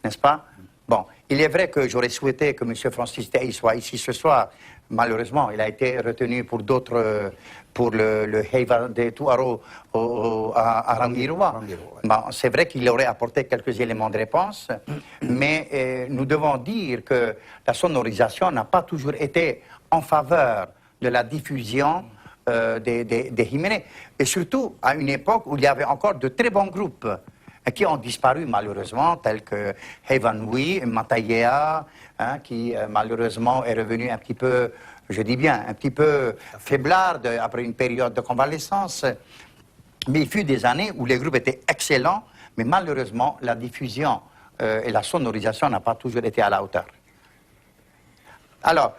n'est-ce pas? Bon, il est vrai que j'aurais souhaité que M. Francis Tay soit ici ce soir. Malheureusement, il a été retenu pour d'autres, pour le Heiva de Tuaro à Rangiroa. Bon, c'est vrai qu'il aurait apporté quelques éléments de réponse, mais nous devons dire que la sonorisation n'a pas toujours été en faveur de la diffusion des hymnes, et surtout à une époque où il y avait encore de très bons groupes qui ont disparu malheureusement, tels que Heivanui, Matayea, qui malheureusement est revenu un petit peu, je dis bien, un petit peu faiblard après une période de convalescence. Mais il fut des années où les groupes étaient excellents, mais malheureusement la diffusion et la sonorisation n'a pas toujours été à la hauteur. Alors,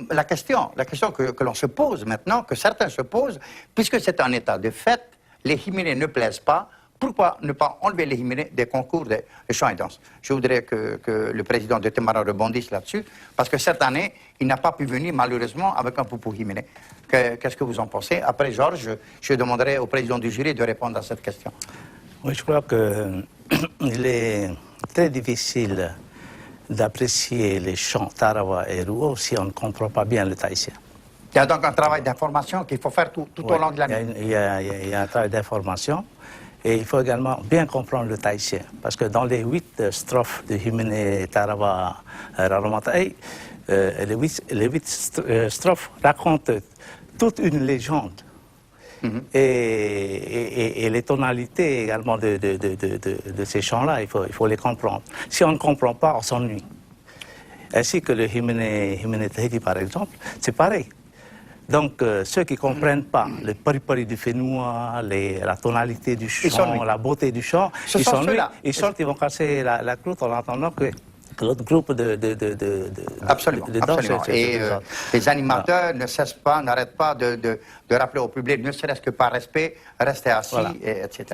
la question que l'on se pose maintenant, que certains se posent, puisque c'est un état de fait, les hymnes ne plaisent pas, pourquoi ne pas enlever les hymnes des concours de chant et danse? Je voudrais que le président de Temara rebondisse là-dessus, parce que cette année, il n'a pas pu venir malheureusement avec un poupou hymne. Qu'est-ce que vous en pensez? Après, Georges, je demanderai au président du jury de répondre à cette question. Oui, je crois qu'il est très difficile d'apprécier les chants Tarawa et Ruo si on ne comprend pas bien le tahitien. Il y a donc un travail d'information qu'il faut faire tout au long de l'année. Il y a un travail d'information. Et il faut également bien comprendre le tahitien, parce que dans les 8 strophes de Himene Tarawa Raromatai, les 8 strophes racontent toute une légende. Et les tonalités également de ces chants-là, il faut les comprendre. Si on ne comprend pas, on s'ennuie. Ainsi que le Himene Tahiti, par exemple, c'est pareil. Donc, ceux qui ne comprennent pas le pari-pari du Fénois, la tonalité du chant, la beauté du chant, ils s'ennuient. Ils sortent, ils vont casser la croûte en attendant que l'autre groupe de danse. Et les animateurs n'arrêtent pas de rappeler au public, ne serait-ce que par respect, rester assis, etc.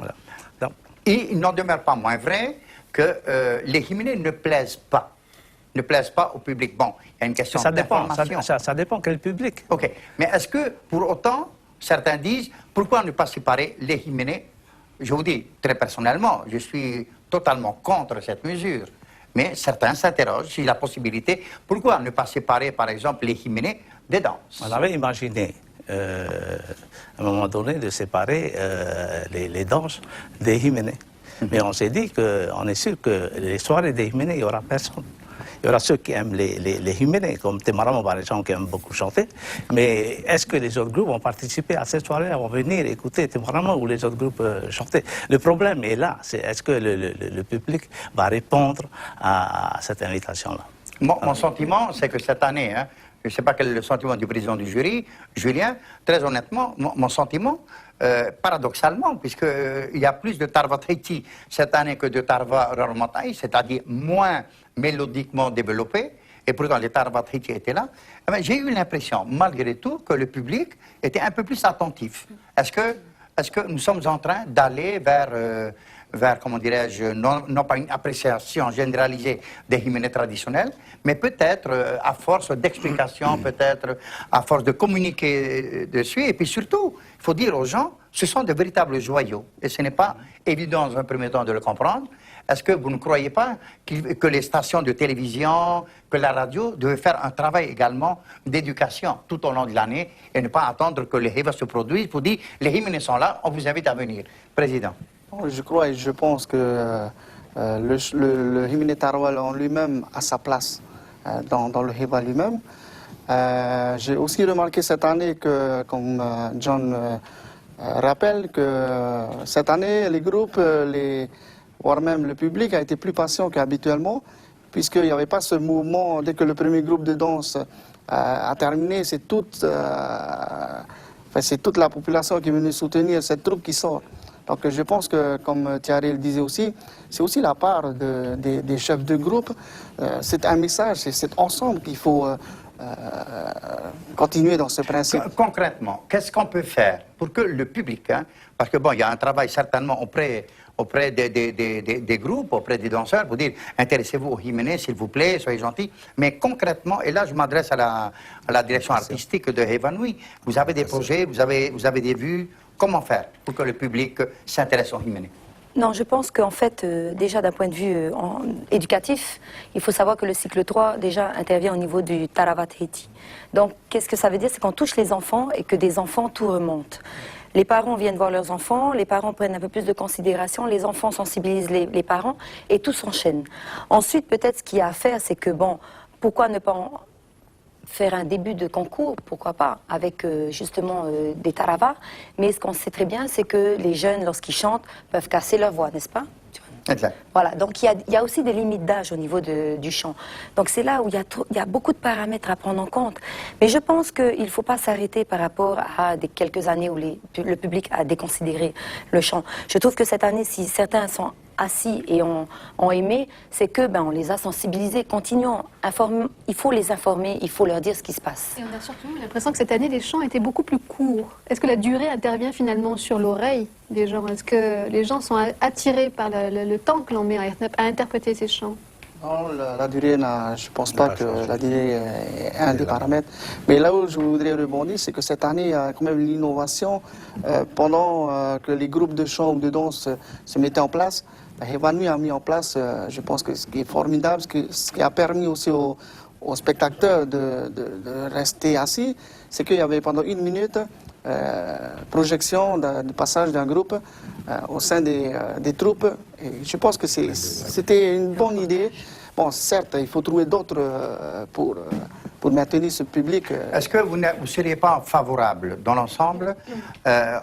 Donc, et il n'en demeure pas moins vrai que les hymnes ne plaisent pas au public. Bon, il y a une question d'information. Ça dépend quel public. OK. Mais est-ce que, pour autant, certains disent, pourquoi ne pas séparer les hymnes? Je vous dis, très personnellement, je suis totalement contre cette mesure. Mais certains s'interrogent sur la possibilité, pourquoi ne pas séparer, par exemple, les hymnes des danses? On avait imaginé à un moment donné, de séparer les danses des hymnes. Mais on s'est dit qu'on est sûr que les soirées des hymnes, il n'y aura personne. Il y aura ceux qui aiment les hymnes, comme Temaramo par exemple, qui aiment beaucoup chanter. Mais est-ce que les autres groupes vont participer à cette soirée, vont venir écouter Temaramo ou les autres groupes chanter? Le problème est là, c'est est-ce que le public va répondre à cette invitation-là? Mon sentiment, c'est que cette année, hein, je ne sais pas quel est le sentiment du président du jury, Julien, très honnêtement, mon sentiment, paradoxalement, puisqu'il y a plus de Tarva Tahiti cette année que de Tarva Rarmatai, c'est-à-dire moins mélodiquement développé, et pourtant les Tarva Tahiti étaient là, j'ai eu l'impression, malgré tout, que le public était un peu plus attentif. Est-ce que nous sommes en train d'aller vers, comment dirais-je, non pas une appréciation généralisée des hymnes traditionnels, mais peut-être à force d'explication, peut-être à force de communiquer dessus, et puis surtout, il faut dire aux gens, ce sont de véritables joyaux, et ce n'est pas évident dans un premier temps de le comprendre. Est-ce que vous ne croyez pas que les stations de télévision, que la radio devaient faire un travail également d'éducation tout au long de l'année et ne pas attendre que les hymnes se produisent pour dire les hymnes sont là, on vous invite à venir. Président. Je crois et je pense que le hymne Tarwal en lui-même a sa place dans le Hiva lui-même. J'ai aussi remarqué cette année que, comme John rappelle, que cette année, les groupes, voire même le public a été plus patient qu'habituellement, puisqu'il n'y avait pas ce mouvement, dès que le premier groupe de danse a terminé, c'est toute la population qui est venue soutenir cette troupe qui sort. Donc je pense que, comme Thierry le disait aussi, c'est aussi la part des chefs de groupe. C'est un message, c'est cet ensemble qu'il faut continuer dans ce principe. Concrètement, qu'est-ce qu'on peut faire pour que le public, hein, parce que bon, il y a un travail certainement auprès des groupes, auprès des danseurs, pour dire intéressez-vous au hymne, s'il vous plaît, soyez gentils. Mais concrètement, et là je m'adresse à la direction artistique de Hevanui, vous avez des projets, vous avez des vues. Comment faire pour que le public s'intéresse au hymne? Non, je pense qu'en fait, déjà d'un point de vue éducatif, il faut savoir que le cycle 3 déjà intervient au niveau du Tarava Tahiti. Donc, qu'est-ce que ça veut dire? C'est qu'on touche les enfants et que des enfants, tout remonte. Les parents viennent voir leurs enfants, les parents prennent un peu plus de considération, les enfants sensibilisent les parents et tout s'enchaîne. Ensuite, peut-être ce qu'il y a à faire, c'est que, bon, pourquoi ne pas faire un début de concours, pourquoi pas, avec justement des taravas. Mais ce qu'on sait très bien, c'est que les jeunes, lorsqu'ils chantent, peuvent casser leur voix, n'est-ce pas? Exact. Voilà, donc il y a aussi des limites d'âge au niveau du chant. Donc c'est là où il y a beaucoup de paramètres à prendre en compte. Mais je pense qu'il ne faut pas s'arrêter par rapport à quelques années où le public a déconsidéré le chant. Je trouve que cette année, si certains sont assis et ont aimé, c'est que on les a sensibilisés. Continuons, il faut les informer, il faut leur dire ce qui se passe. Et on a surtout l'impression que cette année, les chants étaient beaucoup plus courts. Est-ce que la durée intervient finalement sur l'oreille des gens? Est-ce que les gens sont attirés par le temps que l'on met à interpréter ces chants? Non, la durée, je ne pense pas que la durée est un des paramètres. Mais là où je voudrais rebondir, c'est que cette année, il y a quand même l'innovation. Pendant que les groupes de chant ou de danse se mettaient en place, Hevanui a mis en place, je pense que ce qui est formidable, ce qui a permis aussi aux spectateurs de rester assis, c'est qu'il y avait pendant 1 minute projection de passage d'un groupe au sein des troupes. Et je pense que c'était une bonne idée. Bon, certes, il faut trouver d'autres pour maintenir ce public. Est-ce que vous ne seriez pas favorable dans l'ensemble?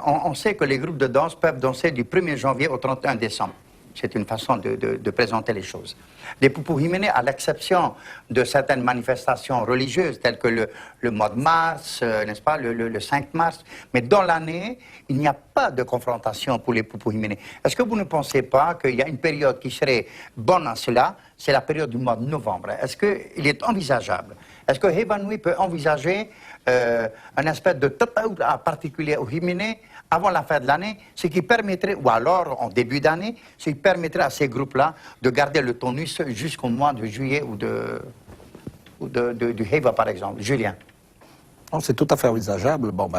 On sait que les groupes de danse peuvent danser du 1er janvier au 31 décembre. C'est une façon de présenter les choses. Les Pupu Himene, à l'exception de certaines manifestations religieuses, telles que le mois de mars, n'est-ce pas, le 5 mars, mais dans l'année, il n'y a pas de confrontation pour les Pupu Himene. Est-ce que vous ne pensez pas qu'il y a une période qui serait bonne à cela? C'est la période du mois de novembre. Est-ce qu'il est envisageable? Est-ce que Hevanui peut envisager un aspect de tataout particulier au Himene avant la fin de l'année, ce qui permettrait, ou alors en début d'année, ce qui permettrait à ces groupes-là de garder le tonus jusqu'au mois de juillet ou du Heva, par exemple. Julien. C'est tout à fait envisageable. Bon,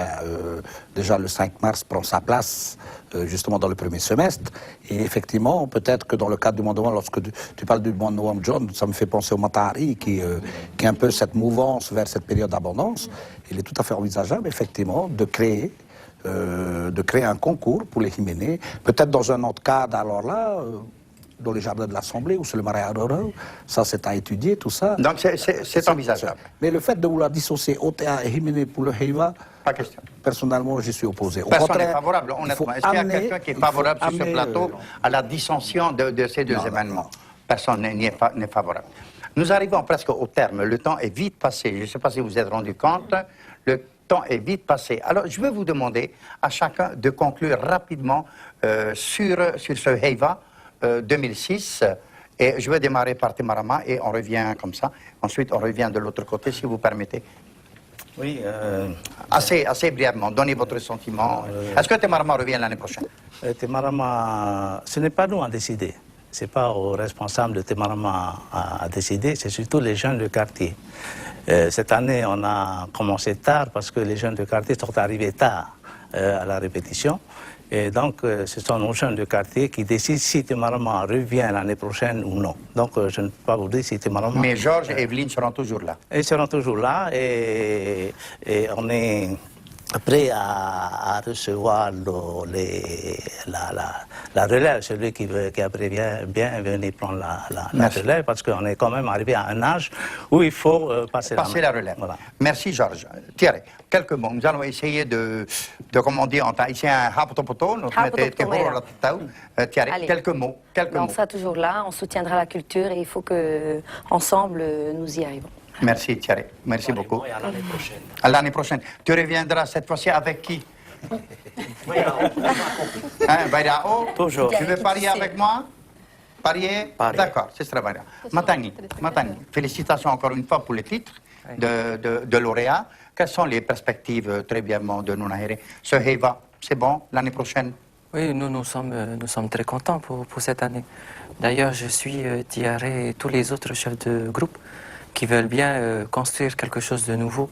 déjà, le 5 mars prend sa place justement dans le premier semestre. Et effectivement, peut-être que dans le cadre du mois de novembre, lorsque tu parles du mois de novembre, John, ça me fait penser au Matahari, qui est un peu cette mouvance vers cette période d'abondance. il est tout à fait envisageable, effectivement, de créer un concours pour les Himénés, peut-être dans un autre cadre, alors là, dans les jardins de l'Assemblée ou sur le marais Aroro, ça c'est à étudier, tout ça. Donc c'est envisageable. Mais le fait de vouloir dissocier OTA et Himéné pour le Heiva, pas question. Personnellement, j'y suis opposé. Personne n'est favorable, honnêtement. Est-ce qu'il y a quelqu'un qui est favorable sur ce plateau à la dissension de ces deux événements? Personne n'est favorable. Nous arrivons presque au terme. Le temps est vite passé. Je ne sais pas si vous vous êtes rendu compte. Le temps est vite passé. Alors, je vais vous demander à chacun de conclure rapidement sur ce Heiva 2006. Et je vais démarrer par Temarama et on revient comme ça. Ensuite, on revient de l'autre côté, si vous permettez. Oui. Assez brièvement, donnez votre sentiment. Est-ce que Temarama revient l'année prochaine? Temarama, ce n'est pas nous à décider. Ce n'est pas aux responsables de Temarama à décider, c'est surtout les jeunes du quartier. Cette année, on a commencé tard parce que les jeunes du quartier sont arrivés tard à la répétition. Et donc, ce sont nos jeunes du quartier qui décident si Temarama revient l'année prochaine ou non. Donc, je ne peux pas vous dire si Temarama... Mais Georges et Evelyne seront toujours là. Ils seront toujours là et on est prêt à recevoir la relève, celui qui après bien venir prendre la relève, parce qu'on est quand même arrivé à un âge où il faut passer la relève. Voilà. Merci Georges. Thierry, quelques mots. Nous allons essayer de comment on dit, ici un hapotopoto, Thierry, quelques mots. On sera toujours là, on soutiendra la culture et il faut que ensemble nous y arrivons. Merci Thierry, merci beaucoup. À l'année prochaine. À l'année prochaine. Tu reviendras cette fois-ci avec qui? Bayrao. Toujours. Tu veux parier avec moi? Parier? D'accord, ce sera Bayrao. Matani, félicitations encore une fois pour le titre de lauréat. Quelles sont les perspectives, très brièvement, de Nounahéri? Ce Heiva, c'est bon l'année prochaine? Oui, nous sommes très contents pour cette année. D'ailleurs, je suis Thierry et tous les autres chefs de groupe qui veulent bien construire quelque chose de nouveau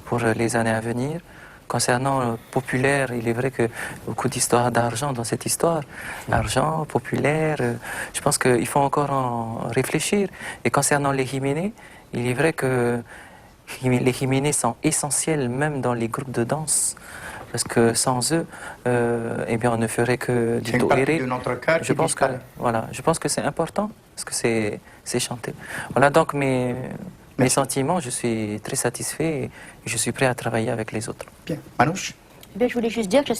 pour les années à venir. Concernant populaire, il est vrai que beaucoup d'histoires d'argent dans cette histoire. Argent, populaire, je pense qu'il faut encore en réfléchir. Et concernant les Himénés, il est vrai que les Himénés sont essentiels même dans les groupes de danse. Parce que sans eux, eh bien, on ne ferait que du tohéré. Je pense que voilà, je pense que c'est important parce que c'est chanté. Voilà donc mes sentiments. Je suis très satisfait et je suis prêt à travailler avec les autres. Bien, Manouche. Je voulais juste dire que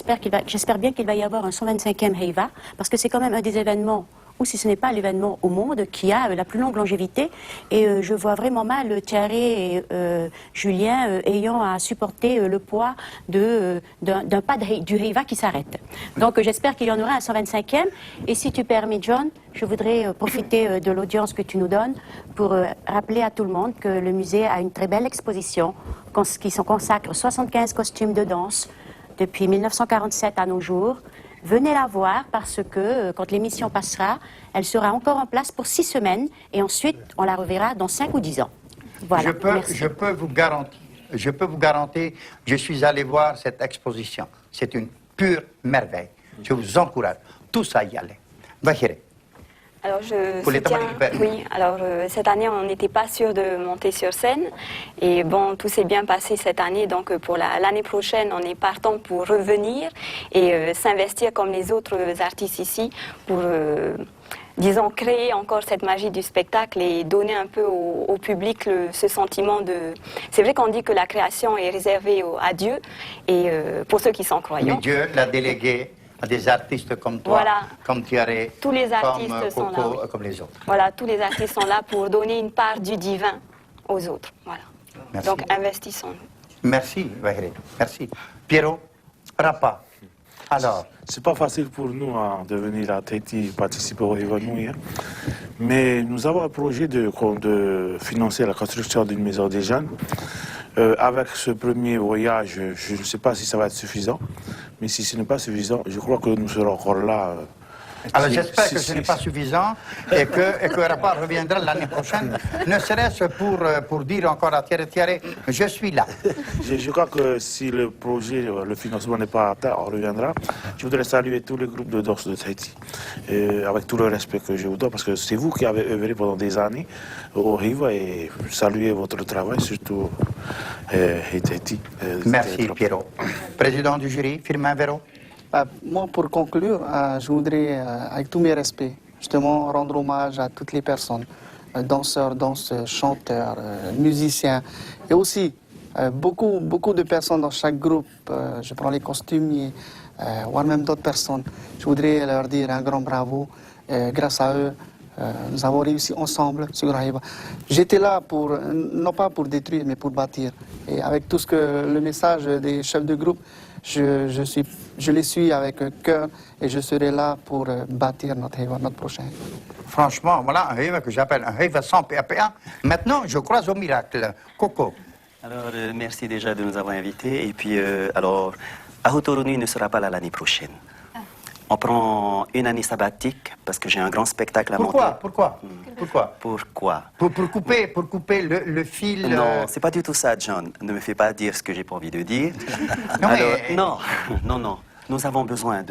j'espère bien qu'il va y avoir un 125e Heiva parce que c'est quand même un des événements, ou si ce n'est pas l'événement au monde, qui a la plus longue longévité. Et je vois vraiment mal Thierry et Julien ayant à supporter le poids d'un pas du Heiva qui s'arrête. Donc j'espère qu'il y en aura un 125e. Et si tu permets, John, je voudrais profiter de l'audience que tu nous donnes pour rappeler à tout le monde que le musée a une très belle exposition qui se consacre 75 costumes de danse depuis 1947 à nos jours. Venez la voir parce que quand l'émission passera, elle sera encore en place pour 6 semaines et ensuite on la reverra dans 5 ou 10 ans. Voilà, je peux vous garantir, je suis allé voir cette exposition. C'est une pure merveille. Je vous encourage tous à y aller. Bahire. Alors, cette année, on n'était pas sûr de monter sur scène. Et bon, tout s'est bien passé cette année. Donc, pour l'année prochaine, on est partant pour revenir et s'investir comme les autres artistes ici pour, disons, créer encore cette magie du spectacle et donner un peu au public ce sentiment de... C'est vrai qu'on dit que la création est réservée à Dieu et pour ceux qui sont croyants. Mais Dieu l'a délégué à des artistes comme toi, voilà. Comme Thierry, tous les artistes comme sont Coco, là, oui. Comme les autres. Voilà, tous les artistes sont là pour donner une part du divin aux autres. Voilà. Merci. Donc investissons. Merci, Bahire. Merci. Pierrot, Rapa. Alors, c'est pas facile pour nous de venir à Tahiti participer au événement hier, mais nous avons un projet de financer la construction d'une maison des jeunes. Avec ce premier voyage, je ne sais pas si ça va être suffisant, mais si ce n'est pas suffisant, je crois que nous serons encore là Alors j'espère que ce n'est pas suffisant et que Rapport reviendra l'année prochaine, ne serait-ce pour dire encore à Thierry, je suis là. Je crois que si le projet, le financement n'est pas atteint, on reviendra. Je voudrais saluer tous les groupes de danse de Tahiti, avec tout le respect que je vous dois, parce que c'est vous qui avez œuvré pendant des années au Hiva et saluer votre travail, surtout Tahiti. Merci Pierrot. Président du jury, Firmin Véro. Moi, pour conclure, je voudrais, avec tous mes respects, justement rendre hommage à toutes les personnes, danseurs, danseuses, chanteurs, musiciens, et aussi beaucoup de personnes dans chaque groupe. Je prends les costumiers, voire même d'autres personnes. Je voudrais leur dire un grand bravo. Grâce à eux, nous avons réussi ensemble ce Grand Hiva. J'étais là non pas pour détruire, mais pour bâtir. Et avec tout le message des chefs de groupe, je les suis avec cœur et je serai là pour bâtir notre Hiva, notre prochain. Franchement, voilà un Hiva que j'appelle un Hiva sans PAPA. Maintenant, je crois au miracle. Coco. Alors, merci déjà de nous avoir invités. Et puis, alors, Aotearoa ne sera pas là l'année prochaine. On prend une année sabbatique parce que j'ai un grand spectacle à monter. Pourquoi Pour couper le fil. Non, c'est pas du tout ça, John. Ne me fais pas dire ce que j'ai pas envie de dire. Non. Nous avons besoin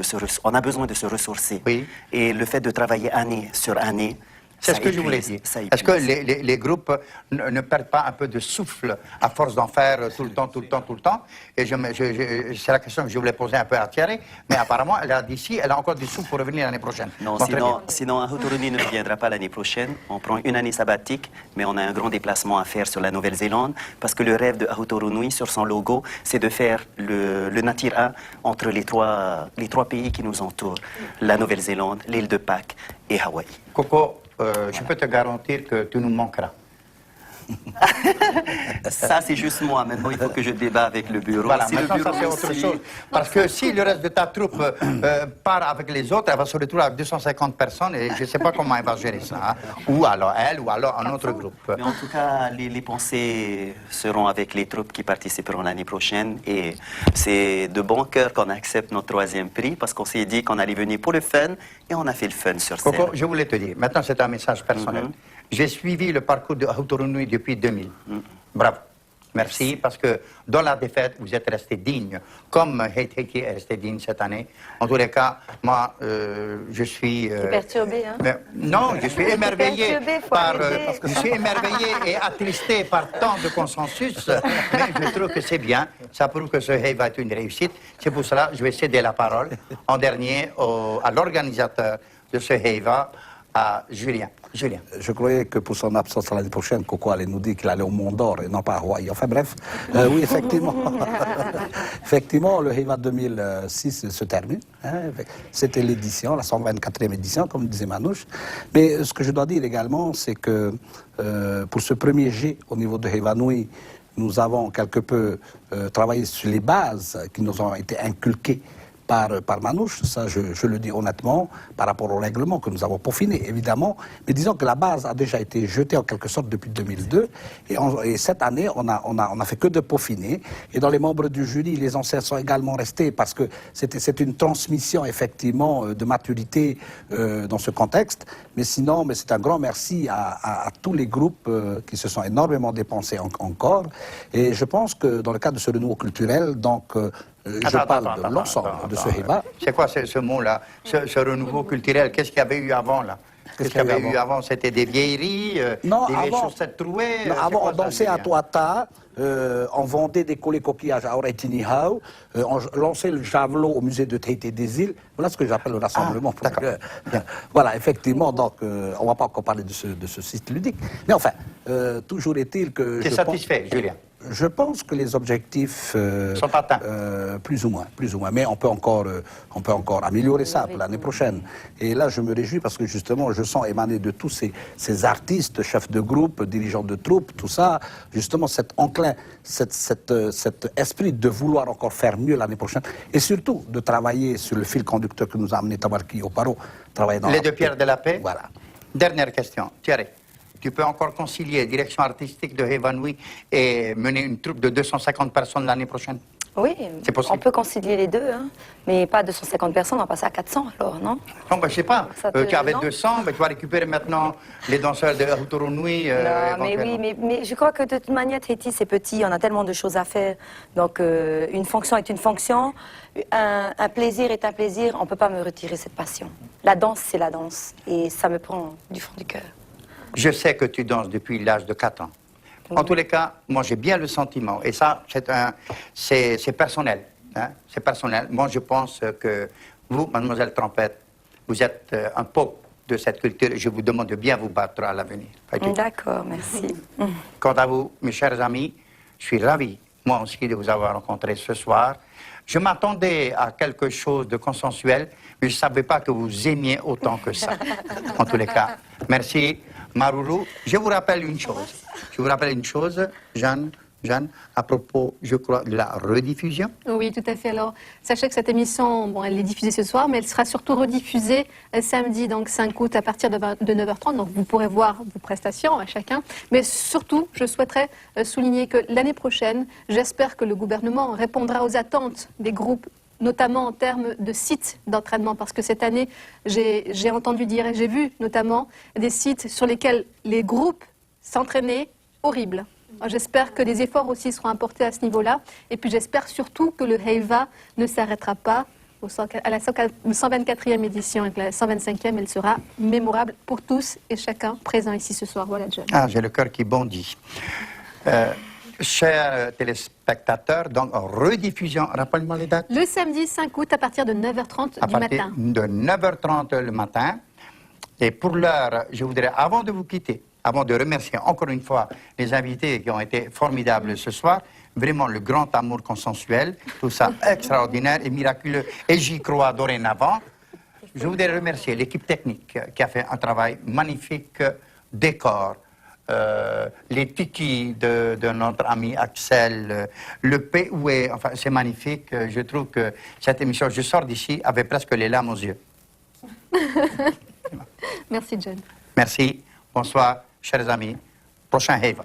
on a besoin de se ressourcer. Oui. Et le fait de travailler année sur année. C'est ce que je voulais dire. Est-ce que les groupes ne perdent pas un peu de souffle à force d'en faire tout le temps? Et c'est la question que je voulais poser un peu à Thierry, mais apparemment, elle a encore du souffle pour revenir l'année prochaine. Non, sinon Aotearoa ne reviendra pas l'année prochaine. On prend une année sabbatique, mais on a un grand déplacement à faire sur la Nouvelle-Zélande, parce que le rêve de Aotearoa, sur son logo, c'est de faire le Natira entre les trois pays qui nous entourent, la Nouvelle-Zélande, l'île de Pâques et Hawaï. Coco, je peux te garantir que tu nous manqueras. Ça, c'est juste moi. Maintenant, il faut que je débat avec le bureau. Voilà, si maintenant, le bureau ça, c'est autre chose. Parce que si le reste de ta troupe part avec les autres, elle va se retrouver avec 250 personnes et je ne sais pas comment elle va gérer ça. Hein. Ou alors elle, ou alors un autre groupe. Mais en tout cas, les pensées seront avec les troupes qui participeront l'année prochaine. Et c'est de bon cœur qu'on accepte notre 3e prix parce qu'on s'est dit qu'on allait venir pour le fun et on a fait le fun sur scène. Coco, je voulais te dire, maintenant c'est un message personnel. J'ai suivi le parcours de Aotearoa depuis 2000. Bravo. Merci, parce que dans la défaite, vous êtes resté digne, comme Tahiti est resté digne cette année. En tous les cas, moi, je suis... perturbé, hein? Non, je suis émerveillé je suis émerveillé et attristé par tant de consensus, mais je trouve que c'est bien. Ça prouve que ce Hiva est une réussite. C'est pour cela que je vais céder la parole en dernier à l'organisateur de ce Hiva, à Julien. Je croyais que pour son absence l'année prochaine, Coco allait nous dire qu'il allait au Mont d'Or et non pas à Hawaï. Enfin bref, oui, effectivement. Effectivement, le Hiva 2006 se termine. Hein. C'était l'édition, la 124e édition, comme disait Manouche. Mais ce que je dois dire également, c'est que pour ce premier jet au niveau de Hiva Nui, nous avons quelque peu travaillé sur les bases qui nous ont été inculquées par Manouche, ça je le dis honnêtement, par rapport au règlement que nous avons peaufiné, évidemment. Mais disons que la base a déjà été jetée en quelque sorte depuis 2002. Et cette année, on a fait que de peaufiner. Et dans les membres du jury, les anciens sont également restés parce que c'est une transmission, effectivement, de maturité dans ce contexte. Mais sinon, c'est un grand merci à tous les groupes qui se sont énormément dépensés encore. Et je pense que dans le cadre de ce renouveau culturel, donc... je parle de l'ensemble de ce Hiva. C'est quoi ce mot-là, ce renouveau culturel? Qu'est-ce qu'il y avait eu avant, là? Qu'est-ce qu'il y avait eu avant? C'était des vieilleries, des chaussettes trouées? Non, avant, on dansait à Toata, on vendait des collets coquillages à Oretinihau, on lançait le javelot au musée de Tahiti des îles. Voilà ce que j'appelle le rassemblement. Voilà, effectivement, donc on ne va pas encore parler de ce site ludique. Mais enfin, toujours est-il que... Tu es satisfait, Julien? Je pense que les objectifs sont atteints, plus ou moins. Mais on peut encore améliorer ça pour l'année prochaine. Et là, je me réjouis parce que justement, je sens émaner de tous ces artistes, chefs de groupe, dirigeants de troupes, tout ça, justement cet esprit de vouloir encore faire mieux l'année prochaine, et surtout de travailler sur le fil conducteur que nous a amené Tabarki Oparo, travailler dans les deux pierres de la paix. Voilà. Dernière question, Thierry. Tu peux encore concilier direction artistique de Hiva Nui et mener une troupe de 250 personnes l'année prochaine? Oui, C'est possible. on peut concilier les deux, hein. Mais pas 250 personnes, on va passer à 400 alors, non? Non, ben, je sais pas. Ça te- Tu avais non 200, mais tu vas récupérer maintenant les danseurs de Hautoron Nui. Non, mais oui, mais je crois que de toute manière, Tahiti, c'est petit, on a tellement de choses à faire. Donc, une fonction est une fonction, un plaisir est un plaisir, on ne peut pas me retirer cette passion. La danse, c'est la danse, et ça me prend du fond du cœur. Je sais que tu danses depuis l'âge de 4 ans. En tous les cas, moi j'ai bien le sentiment, et ça, c'est personnel. Hein, c'est personnel. Moi je pense que vous, mademoiselle Trompette, vous êtes un pôle de cette culture et je vous demande de bien vous battre à l'avenir. D'accord, merci. Quant à vous, mes chers amis, je suis ravi, moi aussi, de vous avoir rencontré ce soir. Je m'attendais à quelque chose de consensuel, mais je ne savais pas que vous aimiez autant que ça. En tous les cas, merci. Maruru, je vous rappelle une chose. Je vous rappelle une chose, Jeanne, à propos, je crois, de la rediffusion. Oui, tout à fait. Alors, sachez que cette émission, bon, elle est diffusée ce soir, mais elle sera surtout rediffusée samedi, donc 5 août, à partir de 9h30. Donc, vous pourrez voir vos prestations à chacun. Mais surtout, je souhaiterais souligner que l'année prochaine, j'espère que le gouvernement répondra aux attentes des groupes, notamment en termes de sites d'entraînement, parce que cette année, j'ai entendu dire et j'ai vu notamment des sites sur lesquels les groupes s'entraînaient horribles. J'espère que des efforts aussi seront apportés à ce niveau-là, et puis j'espère surtout que le Heiva ne s'arrêtera pas à la 124e édition, et que la 125e, elle sera mémorable pour tous et chacun présent ici ce soir. Voilà, John. Ah, j'ai le cœur qui bondit. Chers téléspectateurs, donc rediffusion, rappelle-moi les dates. Le samedi 5 août à partir de 9h30 du matin. De 9h30 le matin. Et pour l'heure, je voudrais, avant de vous quitter, avant de remercier encore une fois les invités qui ont été formidables ce soir, vraiment le grand amour consensuel, tout ça extraordinaire et miraculeux, et j'y crois dorénavant. Je voudrais remercier l'équipe technique qui a fait un travail magnifique, décor, les tikis de notre ami Axel, le POE, enfin c'est magnifique. Je trouve que cette émission, je sors d'ici avec presque les larmes aux yeux. Merci, John. Merci, bonsoir, chers amis. Prochain Heiva.